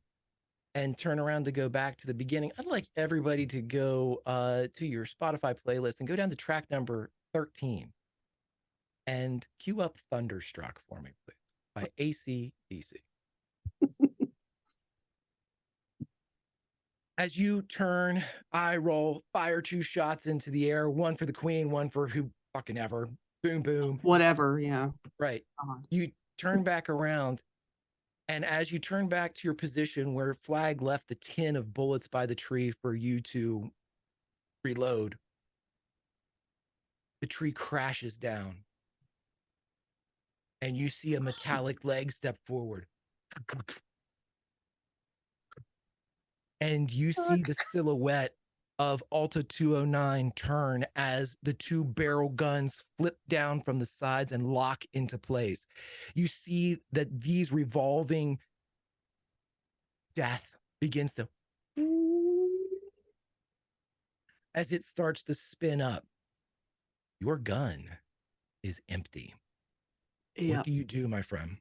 and turn around to go back to the beginning, I'd like everybody to go to your Spotify playlist and go down to track number 13 and cue up Thunderstruck for me, please, by AC/DC. As you turn, I roll, fire 2 shots into the air, one for the queen, one for who fucking ever. Boom, boom. Whatever, yeah. Right. You turn back around, and as you turn back to your position where Flag left the tin of bullets by the tree for you to reload, the tree crashes down, and you see a metallic leg step forward. And you see the silhouette of Alta 209 turn as the 2 barrel guns flip down from the sides and lock into place. You see that these revolving death begins to, as it starts to spin up. Your gun is empty. Yeah. What do you do, my friend?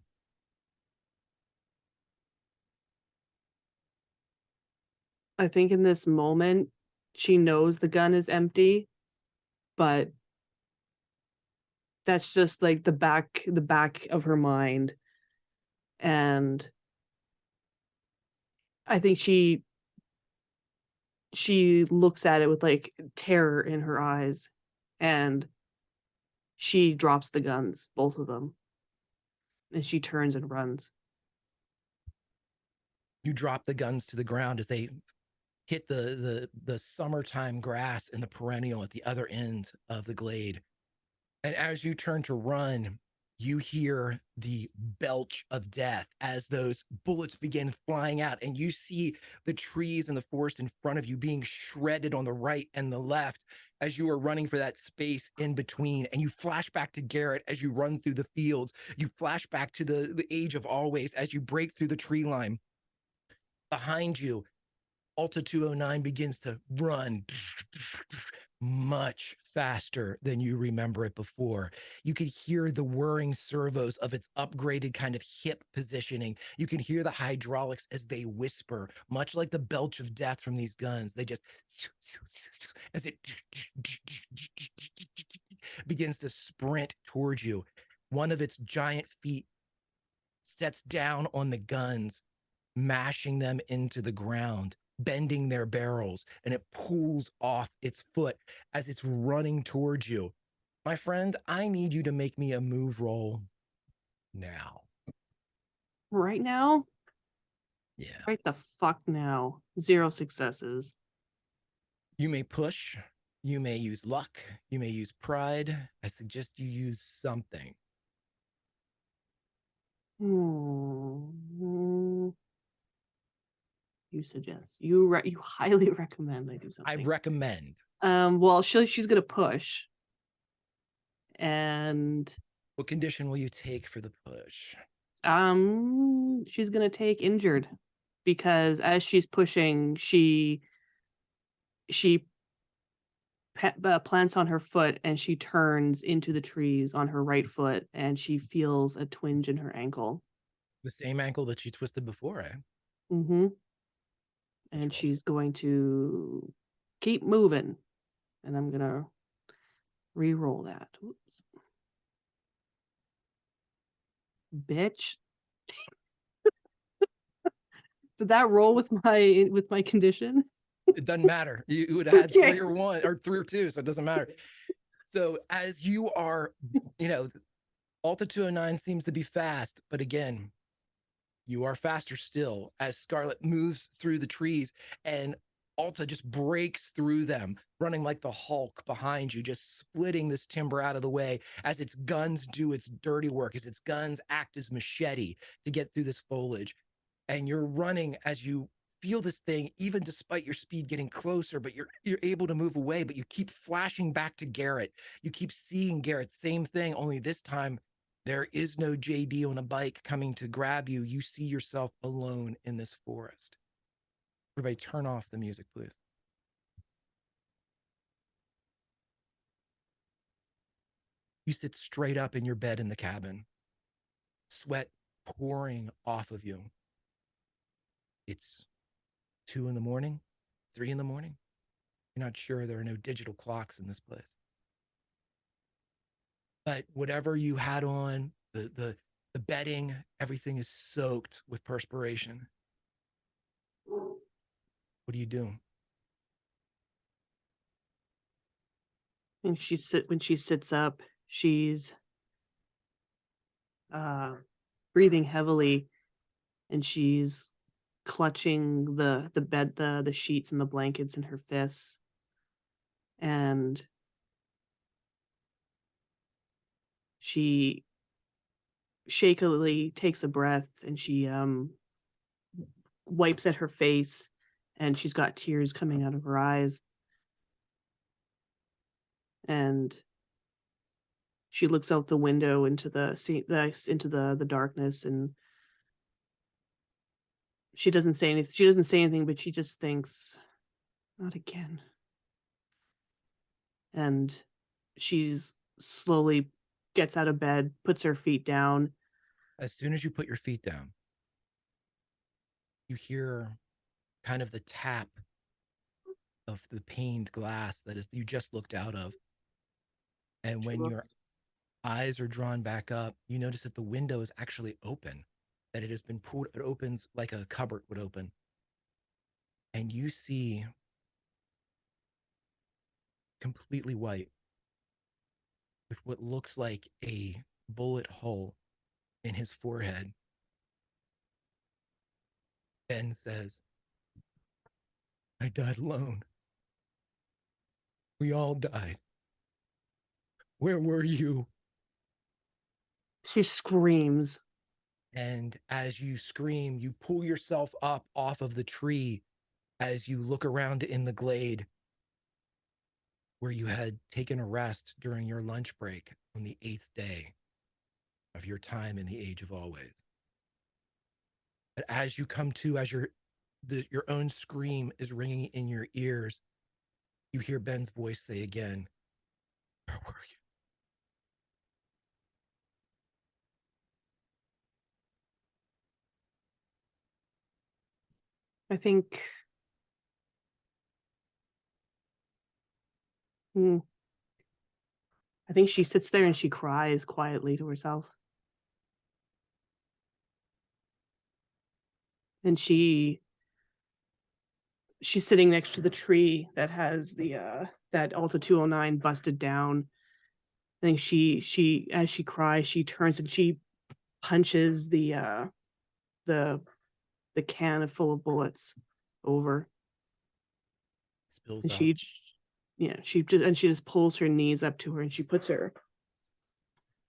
I think in this moment, she knows the gun is empty, but that's just like the back of her mind. And I think she looks at it with like terror in her eyes, and she drops the guns, both of them, and she turns and runs. You drop the guns to the ground as they hit the summertime grass and the perennial at the other end of the glade. And as you turn to run, you hear the belch of death as those bullets begin flying out, and you see the trees and the forest in front of you being shredded on the right and the left as you are running for that space in between. And you flash back to Garrett as you run through the fields. You flash back to the age of always as you break through the tree line. Behind you, Alta 209 begins to run much faster than you remember it before. You can hear the whirring servos of its upgraded kind of hip positioning. You can hear the hydraulics as they whisper, much like the belch of death from these guns. They just, as it begins to sprint towards you. One of its giant feet sets down on the guns, mashing them into the ground, bending their barrels, and it pulls off its foot as it's running towards you. My friend, I need you to make me a move roll now. Right now? Yeah. Right the fuck now. 0 successes. You may push, you may use luck, you may use pride. I suggest you use something. You suggest. You highly recommend I do something. I recommend. Well, she's gonna push. And what condition will you take for the push? She's gonna take injured, because as she's pushing, she plants on her foot, and she turns into the trees on her right foot, and she feels a twinge in her ankle. The same ankle that she twisted before, eh? Mm-hmm. And she's going to keep moving, and I'm gonna Reroll that. Oops. Bitch. Did that roll with my condition? It doesn't matter. You would have had Okay. 3 or 1 or 3 or 2, so it doesn't matter. So as you are, Alta 209 seems to be fast, but again, you are faster still as Scarlet moves through the trees and Alta just breaks through them, running like the Hulk behind you, just splitting this timber out of the way as its guns do its dirty work, as its guns act as machete to get through this foliage. And you're running as you feel this thing, even despite your speed getting closer, but you're able to move away, but you keep flashing back to Garrett. You keep seeing Garrett, same thing, only this time there is no JD on a bike coming to grab you. You see yourself alone in this forest. Everybody turn off the music, please. You sit straight up in your bed in the cabin, sweat pouring off of you. It's 2 in the morning, 3 in the morning. You're not sure. There are no digital clocks in this place. But whatever you had on, the bedding, everything is soaked with perspiration. What do you do? And when she sits up, she's breathing heavily, and she's clutching the bed, the sheets and the blankets in her fists. And she shakily takes a breath, and she wipes at her face, and she's got tears coming out of her eyes. And she looks out the window into the darkness, and she doesn't say anything. She doesn't say anything, but she just thinks, "Not again." And she's slowly gets out of bed, puts her feet down. As soon as you put your feet down, you hear kind of the tap of the paned glass that is you just looked out of. And when your eyes are drawn back up, you notice that the window is actually open, that it has been pulled. It opens like a cupboard would open. And you see completely white with what looks like a bullet hole in his forehead. Ben says, "I died alone. We all died. Where were you?" She screams. And as you scream, you pull yourself up off of the tree as you look around in the glade where you had taken a rest during your lunch break on the 8th day of your time in the Age of Always. But as you come to, as your own scream is ringing in your ears, you hear Ben's voice say again, "Where were you?" I think she sits there and she cries quietly to herself. And she's sitting next to the tree that has the that Alta 209 busted down. I think she as she cries, she turns and she punches the can full of bullets over. Spills And out. she just pulls her knees up to her, and she puts her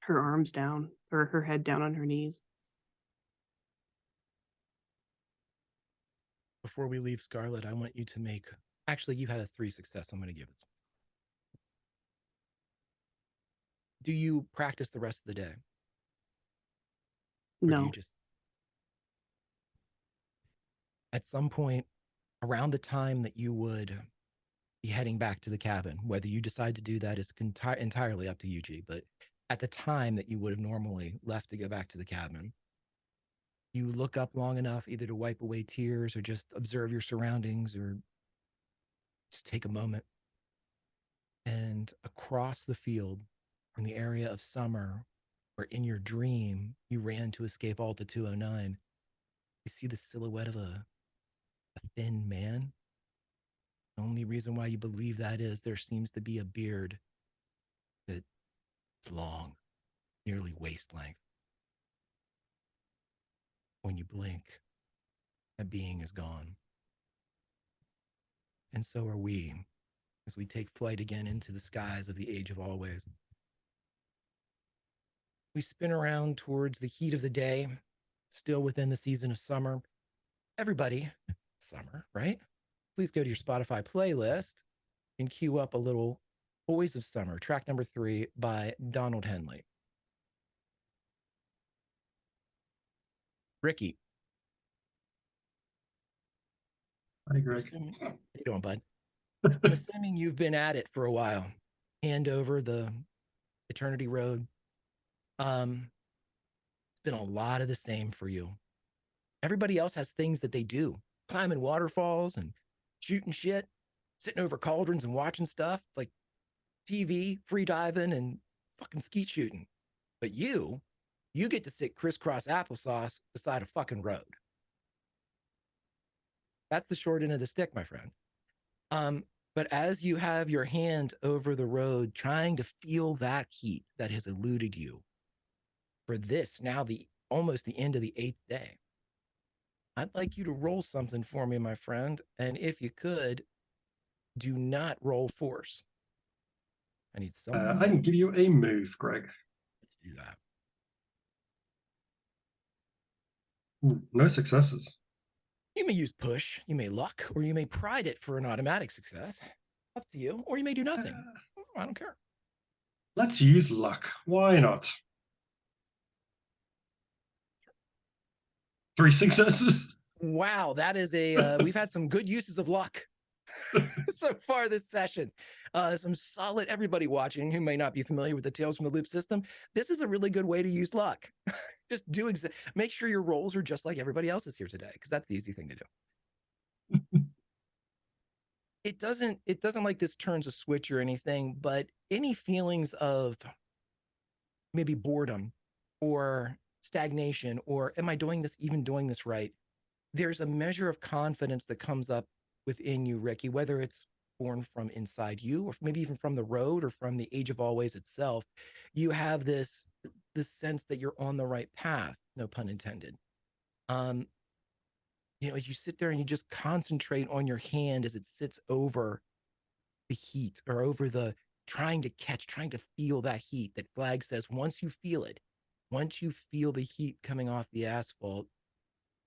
arms down, or her head down on her knees. Before we leave Scarlet, I want you to make, actually, you've had a 3 success. I'm going to give it. Do you practice the rest of the day? Or No. do you just, at some point around the time that you would be heading back to the cabin, whether you decide to do that is entirely up to you, G, but at the time that you would have normally left to go back to the cabin, you look up long enough either to wipe away tears or just observe your surroundings or just take a moment. And And across the field, in the area of summer, where in your dream you ran to escape Alta 209, you see the silhouette of a thin man. The only reason why you believe that is there seems to be a beard that's long, nearly waist length. When you blink, that being is gone. And so are we, as we take flight again into the skies of the age of always. We spin around towards the heat of the day, still within the season of summer. Everybody, summer, right? Please go to your Spotify playlist and cue up a little Boys of Summer, track number 3 by Donald Henley. Ricky. Hi, Greg. How you doing, bud? I'm assuming you've been at it for a while. Hand over the Eternity Road. It's been a lot of the same for you. Everybody else has things that they do. Climbing waterfalls and shooting shit, sitting over cauldrons and watching stuff. It's like TV, free diving, and fucking skeet shooting. But you get to sit crisscross applesauce beside a fucking road. That's the short end of the stick, my friend. But as you have your hand over the road, trying to feel that heat that has eluded you for this, now almost the end of the 8th day, I'd like you to roll something for me, my friend. And if you could, do not roll force. I need someone. I can give you a move, Greg. Let's do that. Ooh, no successes. You may use push, you may luck, or you may pride it for an automatic success. Up to you. Or you may do nothing. I don't care. Let's use luck. Why not? 3 successes. Wow, that is we've had some good uses of luck so far this session. Some solid, everybody watching who may not be familiar with the Tales from the Loop system, this is a really good way to use luck. Just make sure your rolls are just like everybody else's here today, because that's the easy thing to do. It doesn't like this turns a switch or anything, but any feelings of maybe boredom or stagnation, or am I doing this right? There's a measure of confidence that comes up within you, Ricky, whether it's born from inside you, or maybe even from the road, or from the Age of Always itself. You have this sense that you're on the right path, no pun intended. As you sit there and you just concentrate on your hand as it sits over the heat, or over the trying to feel that heat that Flag says, once you feel the heat coming off the asphalt,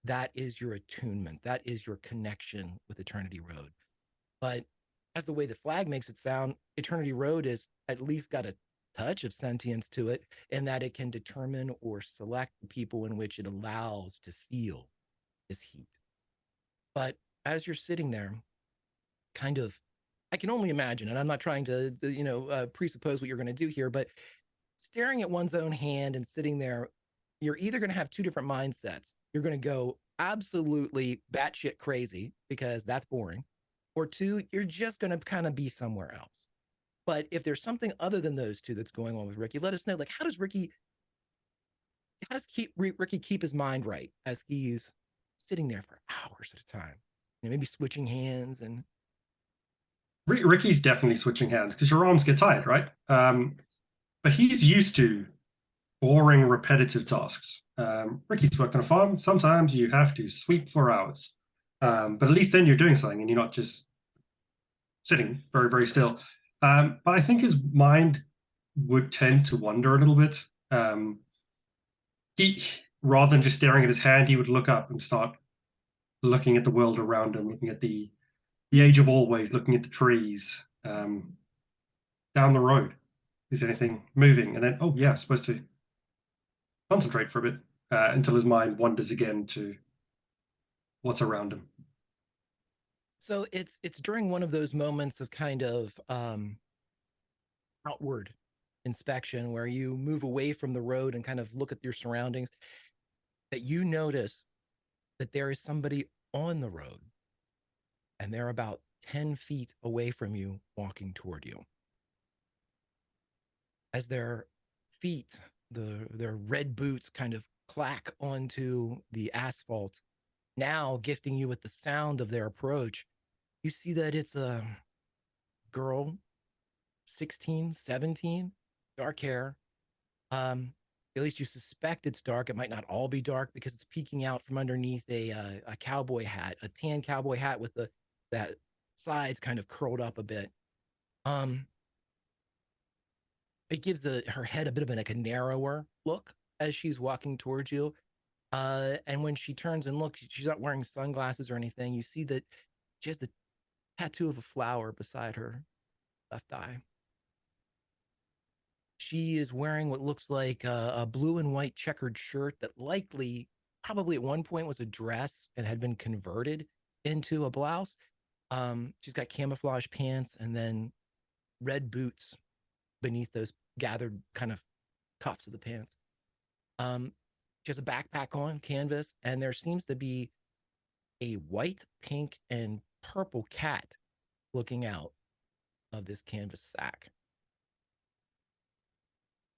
that is your attunement. That is your connection with Eternity Road. But as the way the Flag makes it sound, Eternity Road is at least got a touch of sentience to it, in that it can determine or select the people in which it allows to feel this heat. But as you're sitting there, kind of, I can only imagine, and I'm not trying to presuppose what you're going to do here, but staring at one's own hand and sitting there, you're either going to have two different mindsets. You're going to go absolutely batshit crazy because that's boring, or two, you're just going to kind of be somewhere else. But if there's something other than those two that's going on with Ricky, let us know. Like, how does Ricky keep his mind right as he's sitting there for hours at a time? Maybe switching hands. And Ricky's definitely switching hands because your arms get tired, right? But he's used to boring, repetitive tasks. Ricky's worked on a farm. Sometimes you have to sweep for hours. But at least then you're doing something and you're not just sitting very, very still. But I think his mind would tend to wander a little bit. He, rather than just staring at his hand, he would look up and start looking at the world around him, looking at the Age of Always, looking at the trees, down the road. Is anything moving? And then, oh yeah, I'm supposed to concentrate for a bit until his mind wanders again to what's around him. So it's during one of those moments of kind of outward inspection, where you move away from the road and kind of look at your surroundings, that you notice that there is somebody on the road, and they're about 10 feet away from you, walking toward you. as their feet, their red boots kind of clack onto the asphalt, now gifting you with the sound of their approach. You see that it's a girl, 16, 17, dark hair. At least you suspect it's dark. It might not all be dark because it's peeking out from underneath a cowboy hat, a tan cowboy hat with that sides kind of curled up a bit. It gives her head a bit of a narrower look as she's walking towards you. And when she turns and looks, she's not wearing sunglasses or anything. You see that she has the tattoo of a flower beside her left eye. She is wearing what looks like a blue and white checkered shirt that probably at one point was a dress and had been converted into a blouse. She's got camouflage pants and then red boots beneath those gathered kind of cuffs of the pants. She has a backpack on, canvas, and there seems to be a white, pink, and purple cat looking out of this canvas sack.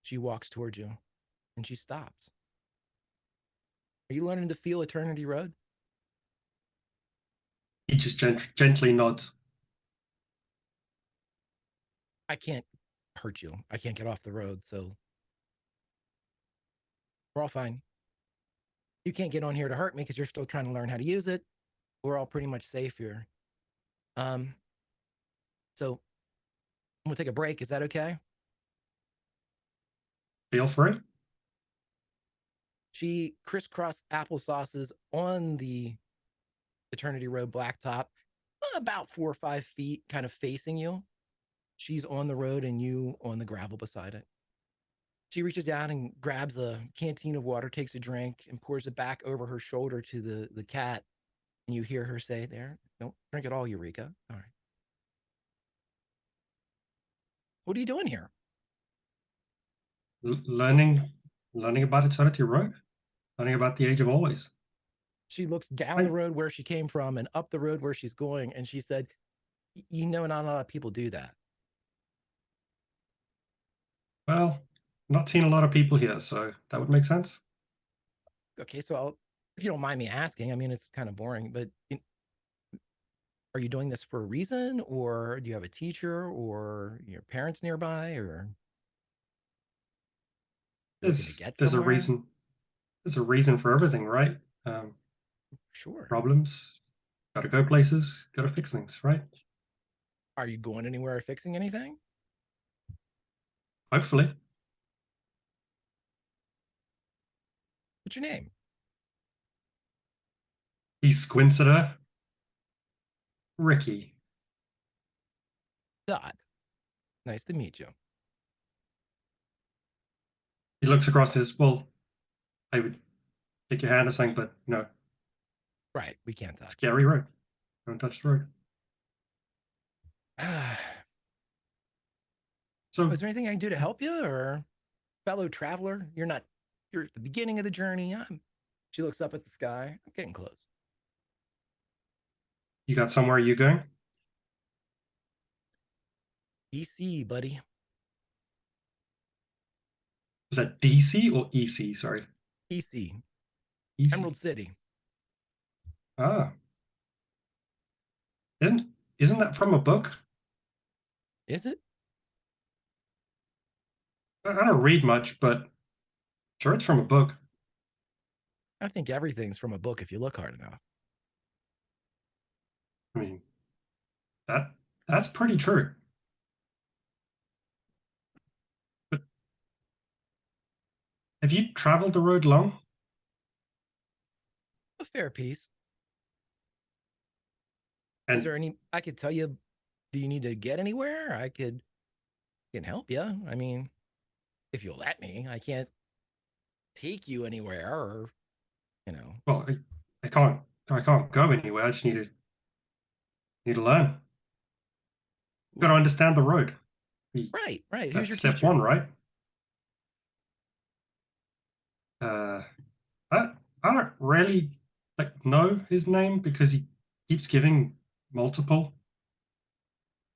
She walks towards you and she stops. Are you learning to feel Eternity Road? He just gently nods. I can't hurt you. I can't get off the road, so we're all fine. You can't get on here to hurt me because you're still trying to learn how to use it. We're all pretty much safe here. So I'm gonna take a break. Is that okay? Feel free. She crisscross applesauces on the Eternity Road blacktop, about 4 or 5 feet, kind of facing you. She's on the road and you on the gravel beside it. She reaches down and grabs a canteen of water, takes a drink, and pours it back over her shoulder to the cat. And you hear her say, "There, don't drink it all, Eureka." All right. What are you doing here? Learning about Eternity Road. Learning about the Age of Always. She looks down the road where she came from and up the road where she's going. And she said, "You know, not a lot of people do that." Well, not seen a lot of people here, so that would make sense. Okay, so if you don't mind me asking, I mean, it's kind of boring, but are you doing this for a reason, or do you have a teacher or your parents nearby, or There's a reason. There's a reason for everything, right? Sure. Problems. Got to go places. Got to fix things, right? Are you going anywhere or fixing anything? Hopefully. What's your name? He squints at her. Ricky. Dot. Nice to meet you. He looks across his, well, I would take your hand or something, but no. Right, we can't touch. Scary road. Don't touch the road. So, is there anything I can do to help you, or fellow traveler? You're at the beginning of the journey. She looks up at the sky. I'm getting close. You got somewhere you going? EC, buddy. Was that DC or EC? Sorry. EC. EC. Emerald City. Ah. Isn't that from a book? Is it? I don't read much, but sure, it's from a book. I think everything's from a book if you look hard enough. I mean, that's pretty true. But have you traveled the road long? A fair piece. And is there any? I could tell you. Do you need to get anywhere? I can help you. I mean, if you'll let me, I can't take you anywhere, or Well, I can't go anywhere. I just need to learn. You've got to understand the road. Right. Who's That's your step teacher? one, right? I don't really know his name because he keeps giving multiple.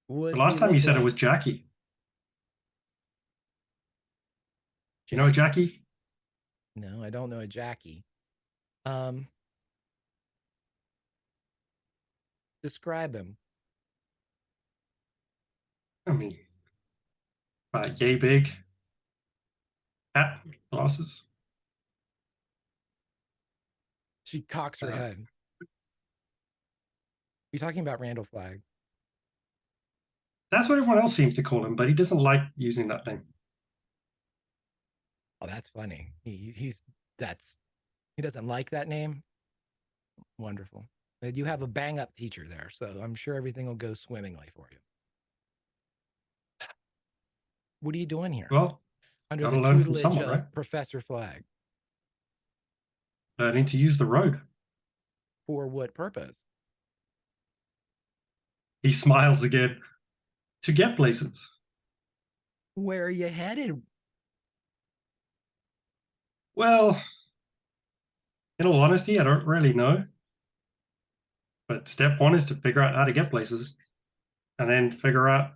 The last time he said it was Jackie. You know, Jackie? No, I don't know a Jackie. Describe him. I mean, yay big. Hat, glasses. She cocks her head. You're talking about Randall Flagg. That's what everyone else seems to call him, but he doesn't like using that name. Oh, that's funny. He doesn't like that name. Wonderful. But you have a bang up teacher there, so I'm sure everything will go swimmingly for you. What are you doing here? Well, Under gotta the learn from tutelage someone, of right? Professor Flagg. Learning to use the road. For what purpose? He smiles again. To get places. Where are you headed? Well, in all honesty, I don't really know. But step one is to figure out how to get places, and then figure out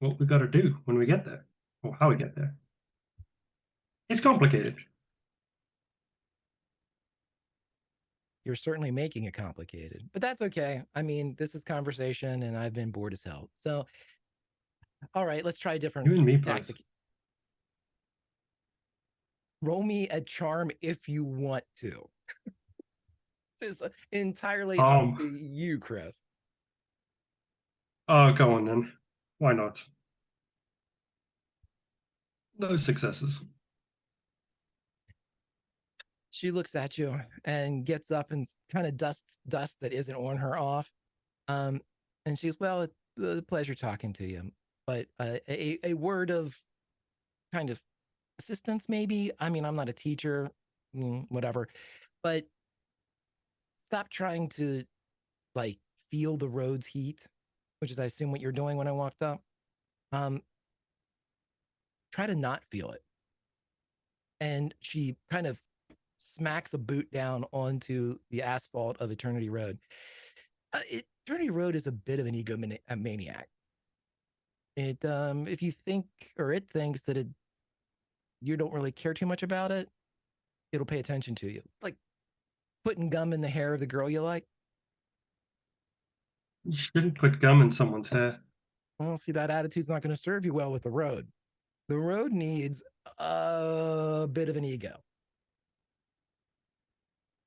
what we got to do when we get there, or how we get there. It's complicated. You're certainly making it complicated, but that's okay. I mean, this is conversation and I've been bored as hell. So, all right, let's try a different You and me both. tactic. Roll me a charm if you want to. This is entirely up to you, Chris. Oh, go on then. Why not? No successes. She looks at you and gets up and kind of dusts dust that isn't on her off. And she goes, well, it's a pleasure talking to you. But a word of kind of assistance, maybe. I mean, I'm not a teacher, whatever. But stop trying to like feel the road's heat, which is I assume what you're doing when I walked up. Try to not feel it. And she kind of smacks a boot down onto the asphalt of Eternity Road. Eternity Road is a bit of an egomaniac. It if you think or it thinks that you don't really care too much about it, it'll pay attention to you. It's like putting gum in the hair of the girl you like. You shouldn't put gum in someone's hair. Well, see, that attitude's not going to serve you well with the road. The road needs a bit of an ego.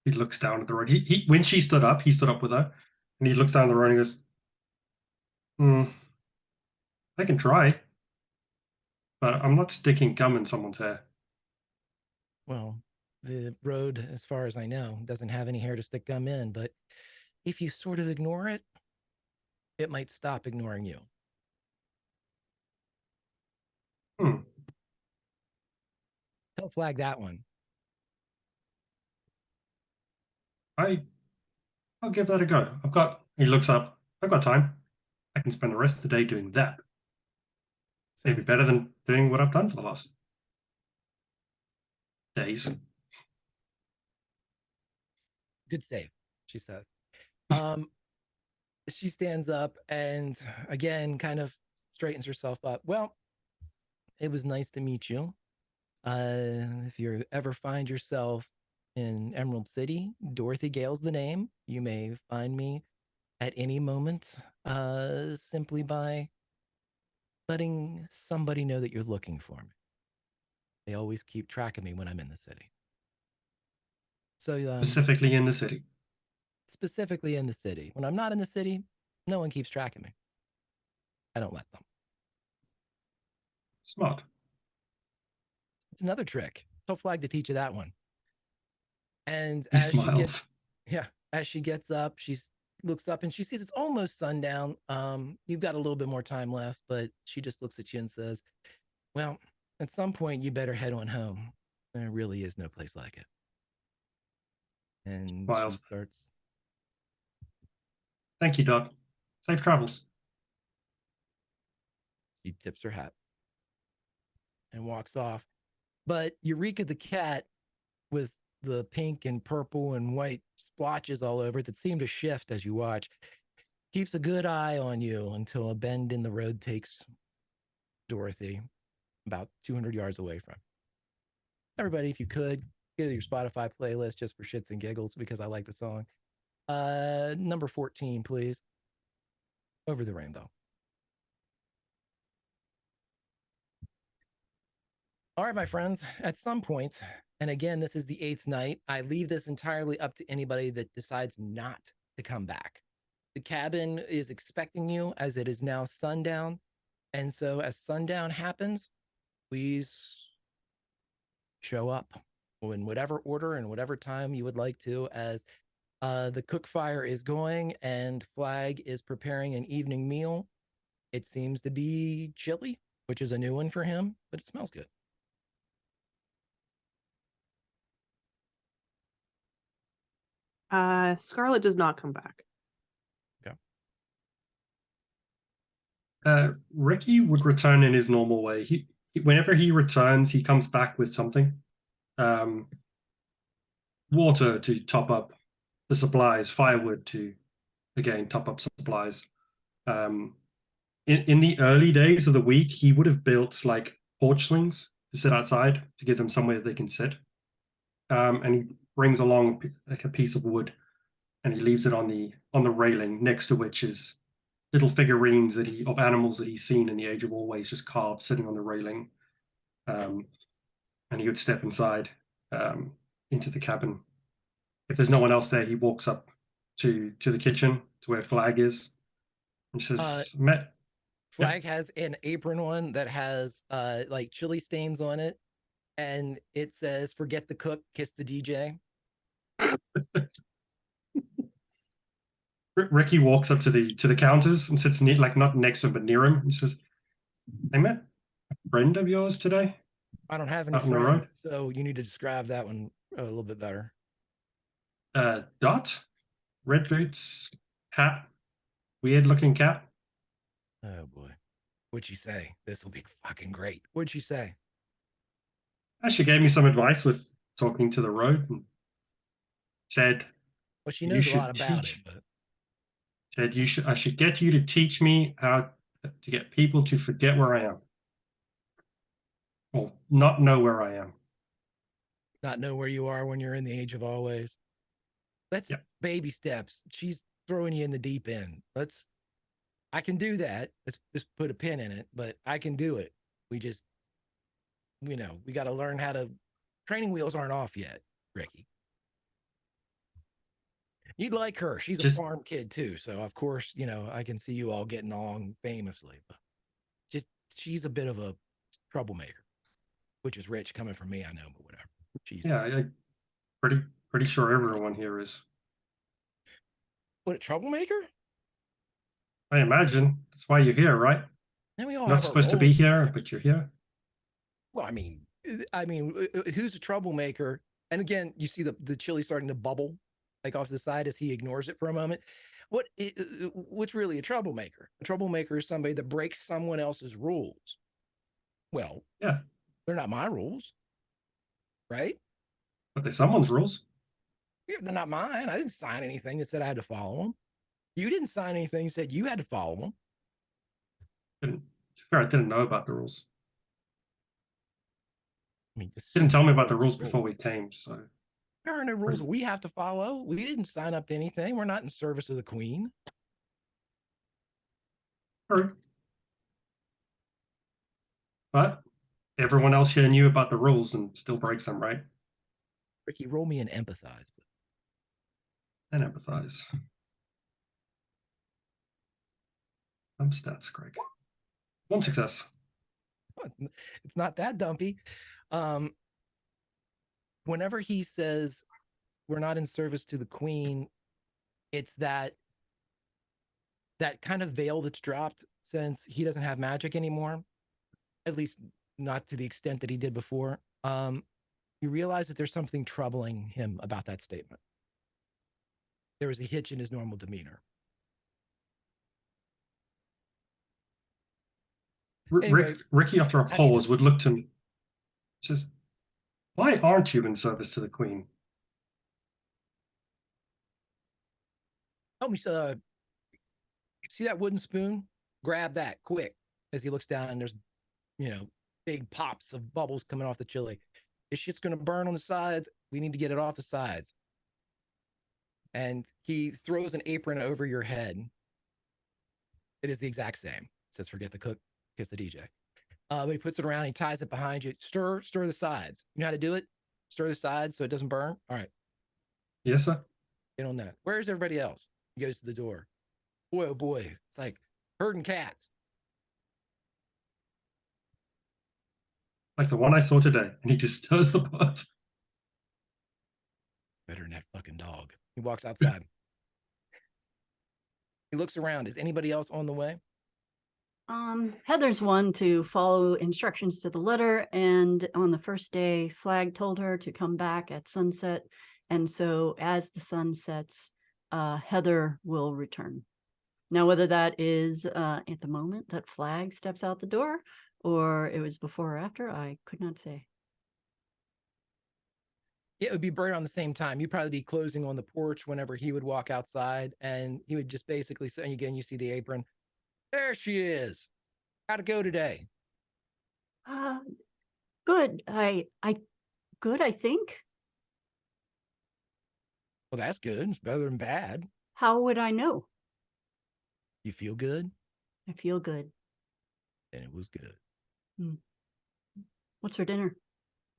He looks down at the road. He when she stood up, he stood up with her, and he looks down the road and goes, I can try, but I'm not sticking gum in someone's hair. Well, the road, as far as I know, doesn't have any hair to stick gum in, but if you sort of ignore it, it might stop ignoring you. Tell Flag that one. I'll give that a go. He looks up. I've got time. I can spend the rest of the day doing that. Maybe better than doing what I've done for the last days. Good save, she says. She stands up and again kind of straightens herself up. Well, it was nice to meet you. If you ever find yourself in Emerald City, Dorothy Gale's the name. You may find me at any moment simply by letting somebody know that you're looking for me. They always keep track of me when I'm in the city. So specifically in the city. Specifically in the city. When I'm not in the city, no one keeps track of me. I don't let them. Smart. It's another trick. Tell Flag to teach you that one. And he smiles. As she gets up, she looks up and she sees it's almost sundown. You've got a little bit more time left, but she just looks at you and says, well, at some point you better head on home. There really is no place like it. And smiles. She starts. Thank you, Doc. Safe travels. She tips her hat and walks off. But Eureka the cat, with the pink and purple and white splotches all over it that seem to shift as you watch, keeps a good eye on you until a bend in the road takes Dorothy about 200 yards away from. Everybody, if you could, go to your Spotify playlist just for shits and giggles because I like the song. Number 14, please. Over the Rainbow. All right, my friends, at some point, and again, this is the 8th night, I leave this entirely up to anybody that decides not to come back. The cabin is expecting you as it is now sundown. And so as sundown happens, please show up in whatever order and whatever time you would like to, as the cook fire is going and Flag is preparing an evening meal. It seems to be chili, which is a new one for him, but it smells good. Scarlet does not come back. Ricky would return in his normal way. Whenever he returns, he comes back with something. Water to top up the supplies, firewood to, again, top up supplies. In the early days of the week, he would have built like porch slings to sit outside to give them somewhere they can sit. And he brings along like a piece of wood and he leaves it on the railing, next to which is little figurines of animals that he's seen in the Age of Always, just carved, sitting on the railing. And he would step inside into the cabin. If there's no one else there, he walks up to the kitchen, to where Flag is, and says, Flag has an apron on that has like chili stains on it, and it says, "Forget the cook, kiss the DJ." Ricky walks up to the counters and sits not next to him, but near him. He says, "I met a friend of yours today." I don't have any friends, so you need to describe that one a little bit better. Dot, red boots, hat, weird looking cat. Oh boy, what'd she say? This will be fucking great. What'd she say? She gave me some advice with talking to the road and said, well, she knows a lot about it, but said I should get you to teach me how to get people to forget where I am. Or not know where I am. Not know where you are when you're in the Age of Always. That's baby steps. She's throwing you in the deep end. I can do that. Let's just put a pin in it, but I can do it. We just, we got to learn how to, training wheels aren't off yet, Ricky. You'd like her. She's a farm kid too. So of course, I can see you all getting along famously, but she's a bit of a troublemaker, which is rich coming from me. I know, but whatever. I'm pretty sure everyone here is. What, a troublemaker? I imagine that's why you're here, right? And we all not supposed to be here, but you're here. Well, I mean, who's a troublemaker? And again, you see the chili starting to bubble like off the side as he ignores it for a moment. What's really a troublemaker? A troublemaker is somebody that breaks someone else's rules. Well, yeah, they're not my rules, right? But they're someone's rules. Yeah, they're not mine. I didn't sign anything that said I had to follow them. You didn't sign anything that said you had to follow them. I didn't know about the rules. I mean, didn't tell me about the rules before we came, so. There are no rules we have to follow. We didn't sign up to anything. We're not in service of the Queen. True. But everyone else here knew about the rules and still breaks them, right? Ricky, roll me an empathize. And empathize. Stats, Greg. 1 success. It's not that dumpy. Whenever he says we're not in service to the Queen, it's that kind of veil that's dropped since he doesn't have magic anymore, at least not to the extent that he did before. You realize that there's something troubling him about that statement. There was a hitch in his normal demeanor. Anyway, Ricky, after a pause, would look to him and says, "Why aren't you in service to the Queen?" Help me, see that wooden spoon? Grab that quick. As he looks down and there's, big pops of bubbles coming off the chili. This shit's gonna burn on the sides. We need to get it off the sides. And he throws an apron over your head. It is the exact same. It says, forget the cook, kiss the DJ. But he puts it around, he ties it behind you. Stir the sides. You know how to do it? Stir the sides so it doesn't burn. All right. Yes, sir. Get on that. Where's everybody else? He goes to the door. Boy, oh boy. It's like herding cats. Like the one I saw today. And he just stirs the pot. Better than that fucking dog. He walks outside. He looks around. Is anybody else on the way? Heather's one to follow instructions to the letter, and on the first day, Flag told her to come back at sunset, and so as the sun sets, Heather will return. Now, whether that is at the moment that Flag steps out the door, or it was before or after, I could not say. Yeah, it would be right on the same time. You'd probably be closing on the porch whenever he would walk outside, and he would just basically say, and again, you see the apron. There she is. How'd it go today? Good. Good, I think. Well, that's good. It's better than bad. How would I know? You feel good? I feel good. Then it was good. What's for dinner?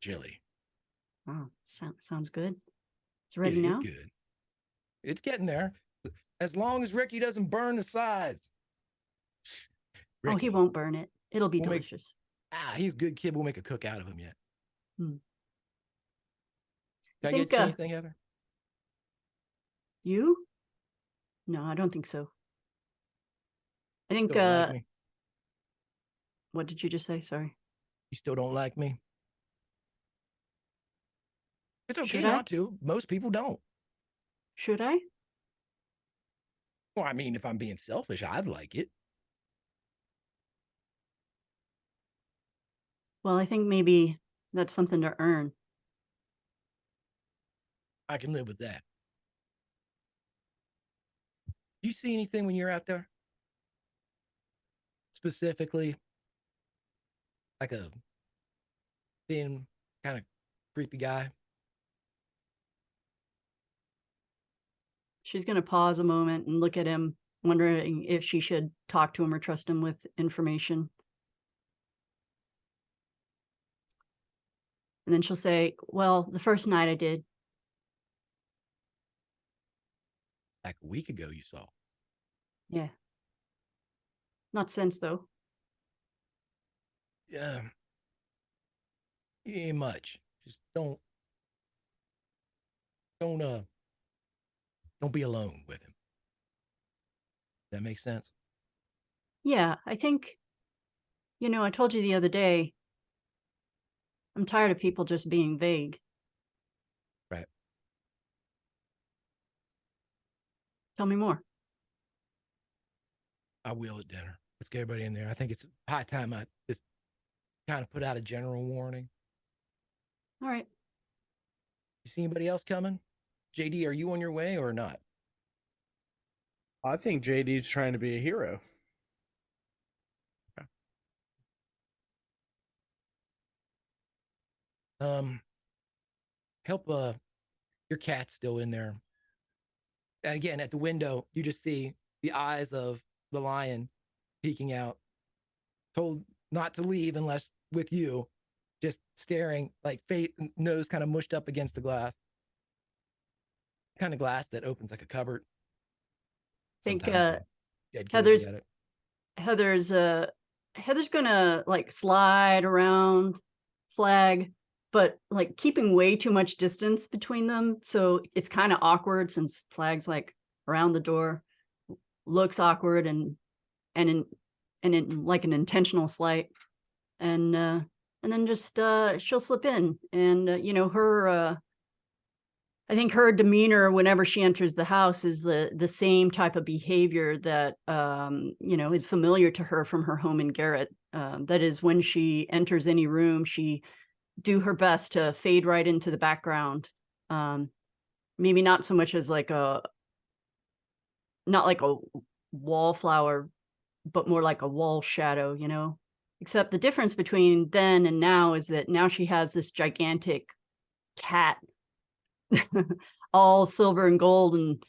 Chili. Oh, sounds good. It's ready It now? is good. It's getting there. As long as Ricky doesn't burn the sides. Oh, he won't burn it. It'll be delicious. He's a good kid. We'll make a cook out of him yet. Hmm. Can I get you anything, Heather? You? No, I don't think so. I think, Still don't like me? What did you just say? Sorry. You still don't like me? It's okay Should I? not to. Most people don't. Should I? Well, I mean, if I'm being selfish, I'd like it. Well, I think maybe that's something to earn. I can live with that. Do you see anything when you're out there? Specifically, like a thin, kind of creepy guy? She's going to pause a moment and look at him, wondering if she should talk to him or trust him with information. And then she'll say, well, the first night I did. Like a week ago, you saw. Yeah. Not since, though. Yeah. Ain't much. Just don't be alone with him. That makes sense? Yeah, I think, I told you the other day, I'm tired of people just being vague. Right. Tell me more. I will at dinner. Let's get everybody in there. I think it's high time I just kind of put out a general warning. All right. You see anybody else coming? JD, are you on your way or not? I think JD's trying to be a hero. Help your cat's still in there. And again, at the window, you just see the eyes of the lion peeking out, told not to leave unless with you, just staring, like nose kind of mushed up against the glass. Kind of glass that opens like a cupboard. I think Heather's gonna like slide around Flag, but like keeping way too much distance between them, so it's kind of awkward since Flag's like around the door, looks awkward and in like an intentional slight, and then just she'll slip in, and her I think her demeanor whenever she enters the house is the same type of behavior that is familiar to her from her home in Garrett. That is, when she enters any room, she do her best to fade right into the background. Maybe not so much as not like a wallflower, but more like a wall shadow, Except the difference between then and now is that now she has this gigantic cat, all silver and gold and,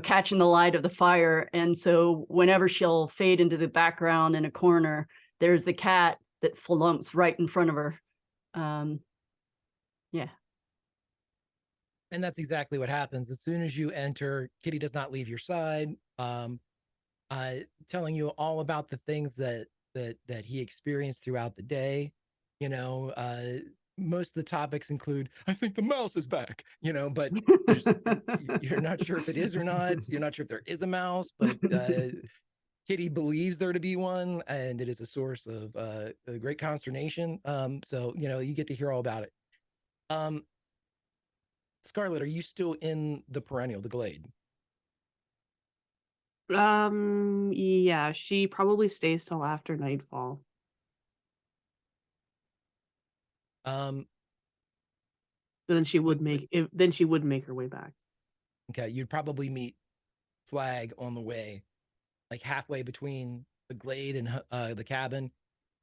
catching the light of the fire. And so whenever she'll fade into the background in a corner, there's the cat that flumps right in front of her. Yeah. And that's exactly what happens. As soon as you enter, Kitty does not leave your side, telling you all about the things that he experienced throughout the day. Most of the topics include, I think the mouse is back, but you're not sure if it is or not. You're not sure if there is a mouse, but Kitty believes there to be one, and it is a source of great consternation. So, you get to hear all about it. Scarlet, are you still in the perennial, the glade? Yeah, she probably stays till after nightfall. Then she would make her way back. Okay, you'd probably meet Flag on the way, like halfway between the glade and the cabin.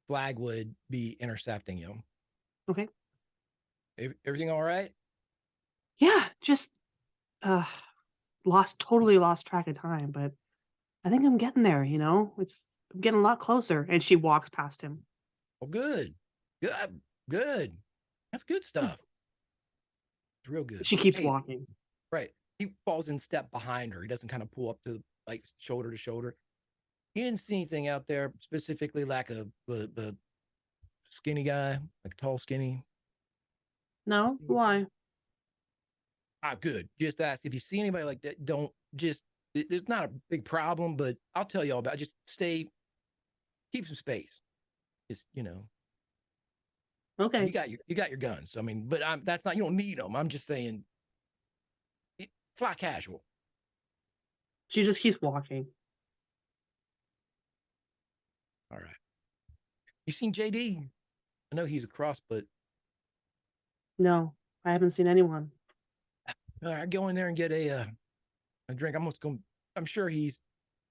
Flag would be intercepting you. Okay. Everything all right? Yeah, just totally lost track of time, but I think I'm getting there, I'm getting a lot closer. And she walks past him. Oh, good. That's good stuff. It's real good. She keeps walking. Right. He falls in step behind her. He doesn't kind of pull up to like shoulder to shoulder. You didn't see anything out there specifically like a skinny guy, like tall, skinny? No? Why? Good. Just ask if you see anybody like that. Don't just, there's not a big problem, but I'll tell you all about it. Just keep some space. Just, Okay. You got your guns. So, I mean, but that's not, you don't need them. I'm just saying, fly casual. She just keeps walking. All right. You seen JD? I know he's across, but no, I haven't seen anyone. All right, go in there and get a drink. I'm sure he's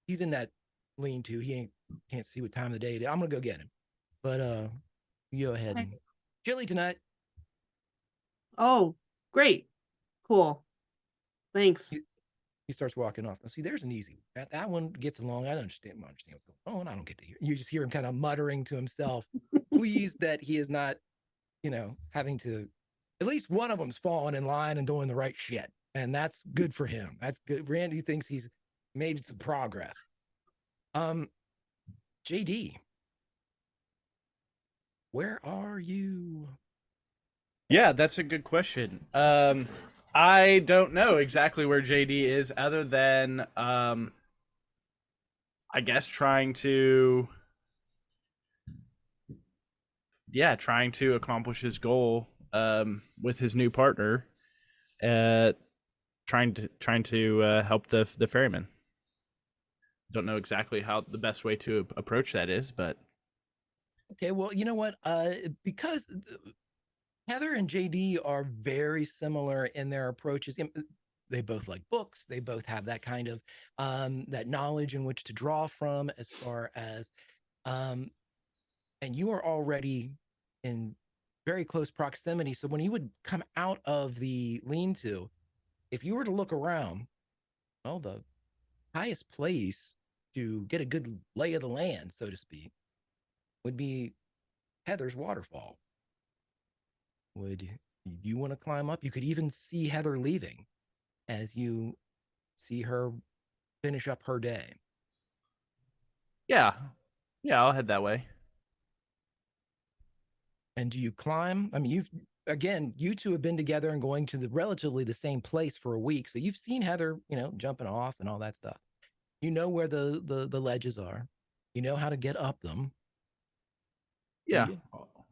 in that lean-to. He can't see what time of the day it is. I'm gonna go get him. But you go ahead. And chili tonight. Oh, great. Cool. Thanks. He starts walking off. Now, see, there's an easy. That one gets along. I understand what's going on. I don't get to hear. You just hear him kind of muttering to himself, pleased that he is not, having to. At least one of them's falling in line and doing the right shit, and that's good for him. That's good. Randy thinks he's made some progress. JD, where are you? Yeah, that's a good question. I don't know exactly where JD is, other than I guess trying to accomplish his goal with his new partner, trying to help the ferryman. Don't know exactly how the best way to approach that is, but okay. Well, you know what? Because Heather and JD are very similar in their approaches. They both like books. They both have that kind of that knowledge in which to draw from, as far as and you are already in very close proximity. So when you would come out of the lean-to, if you were to look around, well, the highest place to get a good lay of the land, so to speak, would be Heather's waterfall. Would you want to climb up? You could even see Heather leaving as you see her finish up her day. yeah, I'll head that way. And do you climb? I mean, you two have been together and going to relatively the same place for a week. So you've seen Heather, jumping off and all that stuff. You know where the ledges are. You know how to get up them. Yeah,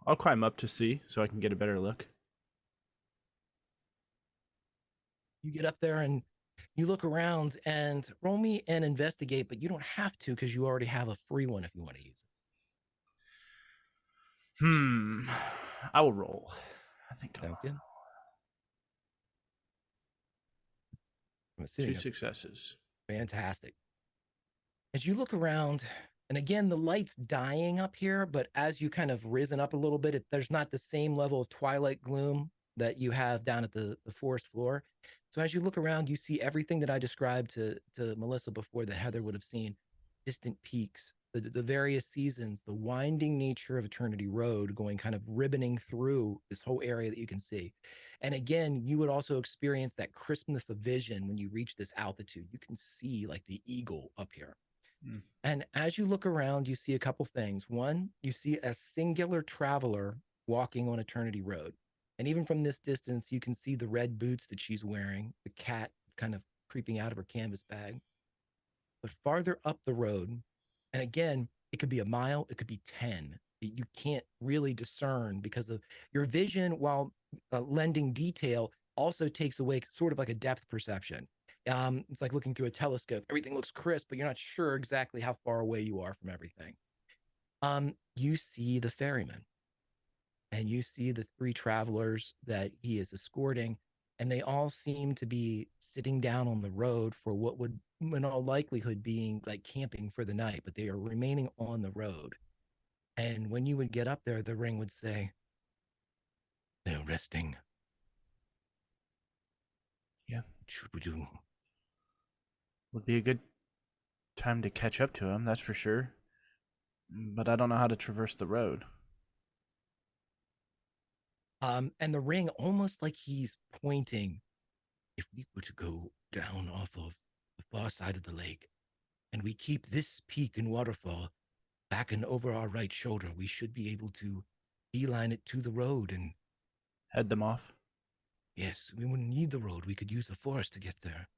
I'll climb up to see so I can get a better look. You get up there and you look around and roll me and investigate, but you don't have to because you already have a free one if you want to use it. I will roll. I think sounds good. 2 successes. Fantastic. As you look around, And again, the light's dying up here, but as you kind of risen up a little bit, there's not the same level of twilight gloom that you have down at the forest floor. So as you look around, you see everything that I described to Melissa before that Heather would have seen: distant peaks, the various seasons, the winding nature of Eternity Road going kind of ribboning through this whole area that you can see. And again, you would also experience that crispness of vision when you reach this altitude. You can see like the eagle up here. And as you look around, you see a couple things. One, you see a singular traveler walking on Eternity Road. And even from this distance, you can see the red boots that she's wearing, the cat that's kind of creeping out of her canvas bag. But farther up the road, and again, it could be a mile, it could be 10. You can't really discern because of your vision, while lending detail, also takes away sort of like a depth perception. It's like looking through a telescope. Everything looks crisp, but you're not sure exactly how far away you are from everything. You see the ferryman, and you see the 3 travelers that he is escorting, and they all seem to be sitting down on the road for what would, in all likelihood, being like camping for the night, but they are remaining on the road. And when you would get up there, the ring would say, "They're resting. Yeah. What should we do?" Would be a good time to catch up to him, that's for sure. But I don't know how to traverse the road. And the ring, almost like he's pointing, if we were to go down off of the far side of the lake, and we keep this peak and waterfall back and over our right shoulder, we should be able to beeline it to the road. And Head them off. yes, we wouldn't need the road. We could use the forest to get there.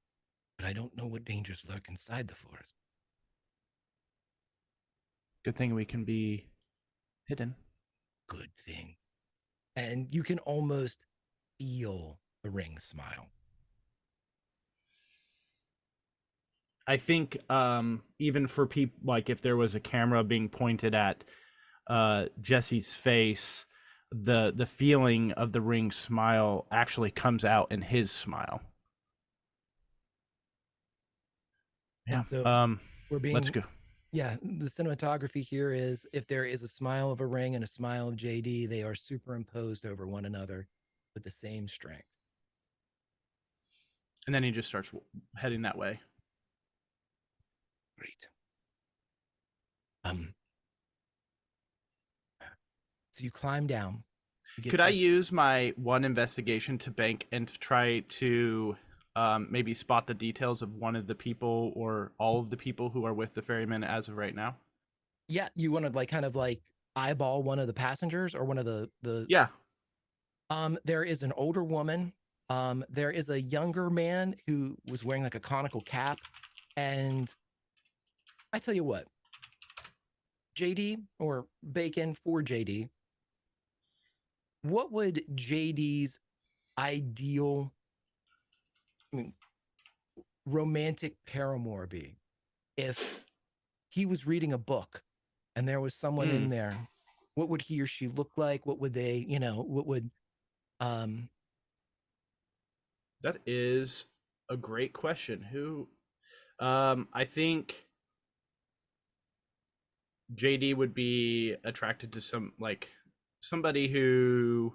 But I don't know what dangers lurk inside the forest. Good thing we can be hidden. Good thing. And you can almost feel the ring smile. I think even for people, like if there was a camera being pointed at Jesse's face, the feeling of the ring smile actually comes out in his smile. Yeah. And so we're being, let's go. Yeah, the cinematography here is, if there is a smile of a ring and a smile of JD, they are superimposed over one another with the same strength. And then he just starts heading that way. Great. So you climb down. Could I use my 1 investigation to bank and try to maybe spot the details of one of the people or all of the people who are with the ferryman as of right now? Yeah, you want to like kind of like eyeball one of the passengers or one of the Yeah. There is an older woman. There is a younger man who was wearing like a conical cap. And I tell you what, JD or Bacon for JD, what would JD's ideal, romantic paramour be if he was reading a book and there was someone in there? What would he or she look like? What would they, what would That is a great question. Who I think JD would be attracted to somebody who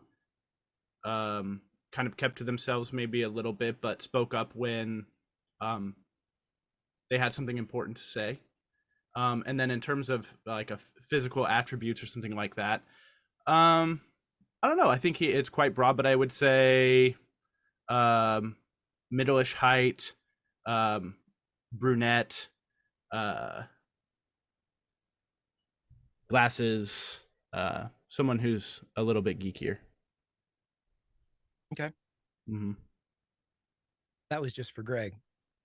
kind of kept to themselves maybe a little bit, but spoke up when they had something important to say. And then in terms of like a physical attributes or something like that, I don't know. I think it's quite broad, but I would say middle-ish height, brunette, glasses, someone who's a little bit geekier. Okay. Mm-hmm. That was just for Greg.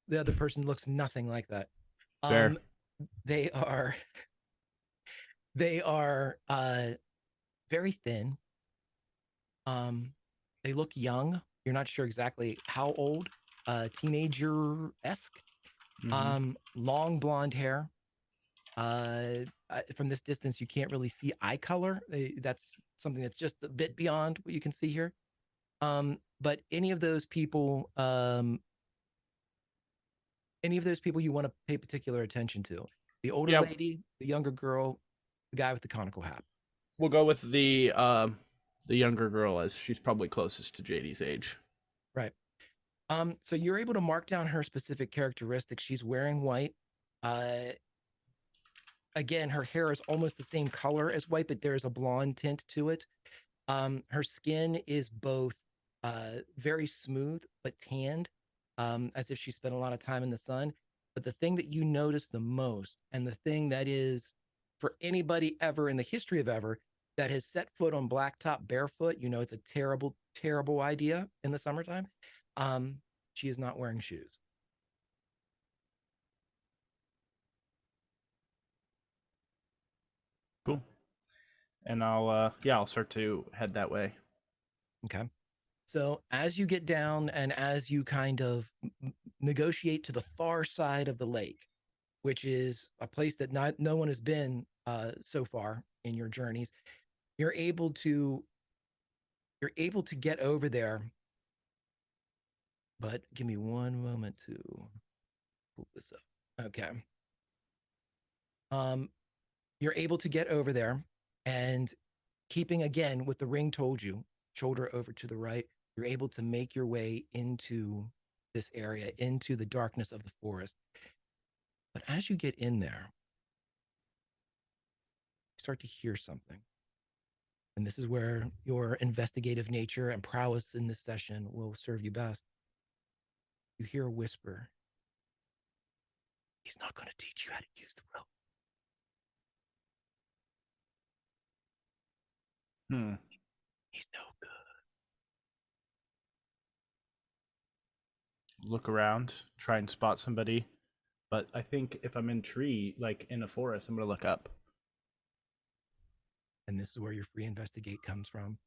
The other person looks nothing like that. Fair. They are very thin. They look young. You're not sure exactly how old. Teenager-esque. Mm-hmm. Long blonde hair. From this distance, you can't really see eye color. That's something that's just a bit beyond what you can see here. But any of those people you want to pay particular attention to. The older Yeah. lady, the younger girl, the guy with the conical hat. We'll go with the younger girl, as she's probably closest to JD's age. Right. So you're able to mark down her specific characteristics. She's wearing white. Again, her hair is almost the same color as white, but there's a blonde tint to it. Her skin is both very smooth but tanned, as if she spent a lot of time in the sun. But the thing that you notice the most, and the thing that is for anybody ever in the history of ever that has set foot on blacktop barefoot, you know it's a terrible, terrible idea in the summertime. She is not wearing shoes. Cool. And I'll start to head that way. Okay. So as you get down and as you kind of negotiate to the far side of the lake, which is a place that no one has been so far in your journeys, you're able to get over there. But give me one moment to pull this up. Okay. You're able to get over there, and keeping again with the ring told you, shoulder over to the right, you're able to make your way into this area, into the darkness of the forest. But as you get in there, you start to hear something. And this is where your investigative nature and prowess in this session will serve you best. You hear a whisper. He's not going to teach you how to use the rope. He's no good. Look around, try and spot somebody. But I think if I'm in a forest, I'm gonna look up. And this is where your free investigate comes from.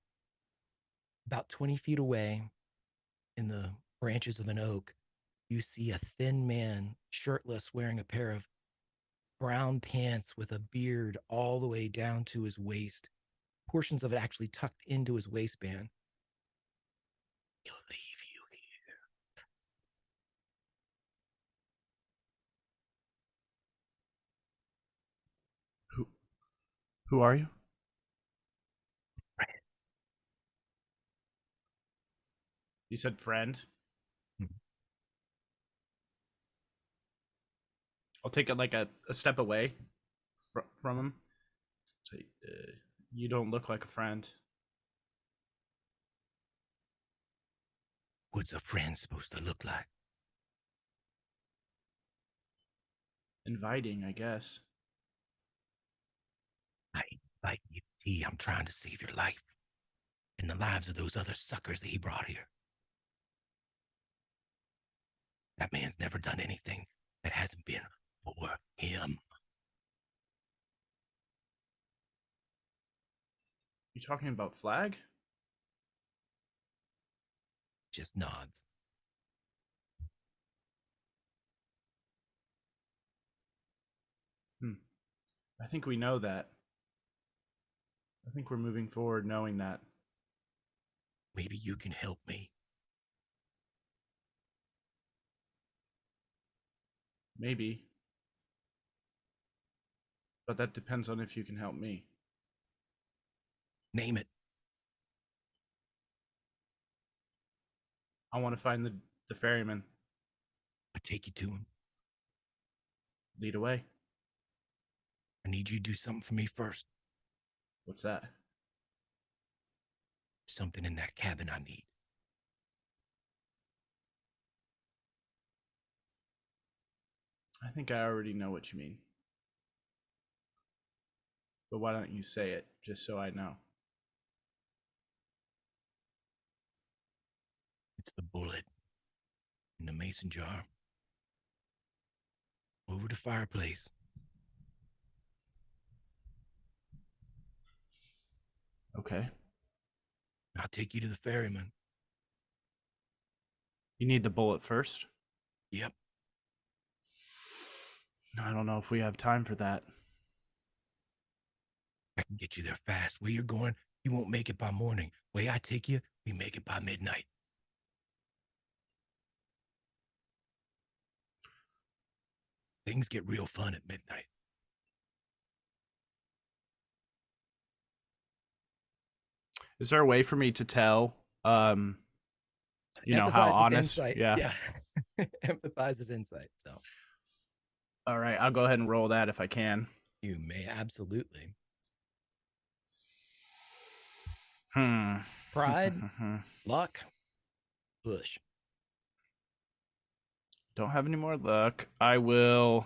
About 20 feet away, in the branches of an oak, you see a thin man, shirtless, wearing a pair of brown pants with a beard all the way down to his waist. Portions of it actually tucked into his waistband. He'll leave you here. Who are you? Friend. You said friend. I'll take it like a step away from him. Say, you don't look like a friend. What's a friend supposed to look like? Inviting, I guess. I invite you to tea. I'm trying to save your life and the lives of those other suckers that he brought here. That man's never done anything that hasn't been for him. You talking about Flag? Just nods. I think we know that. I think we're moving forward knowing that. Maybe you can help me. Maybe. But that depends on if you can help me. Name it. I want to find the ferryman. I'll take you to him. Lead away. I need you to do something for me first. What's that? Something in that cabin I need. I think I already know what you mean. But why don't you say it, just so I know? It's the bullet in the mason jar. Over the fireplace. Okay. I'll take you to the ferryman. You need the bullet first? Yep. I don't know if we have time for that. I can get you there fast. Where you're going, you won't make it by morning. Way I take you, we make it by midnight. Things get real fun at midnight. Is there a way for me to tell, you know, how Empathize is honest? insight. Yeah. Empathize is insight. So All right, I'll go ahead and roll that if I can. you may absolutely. Pride, luck, push. Don't have any more luck. I'll go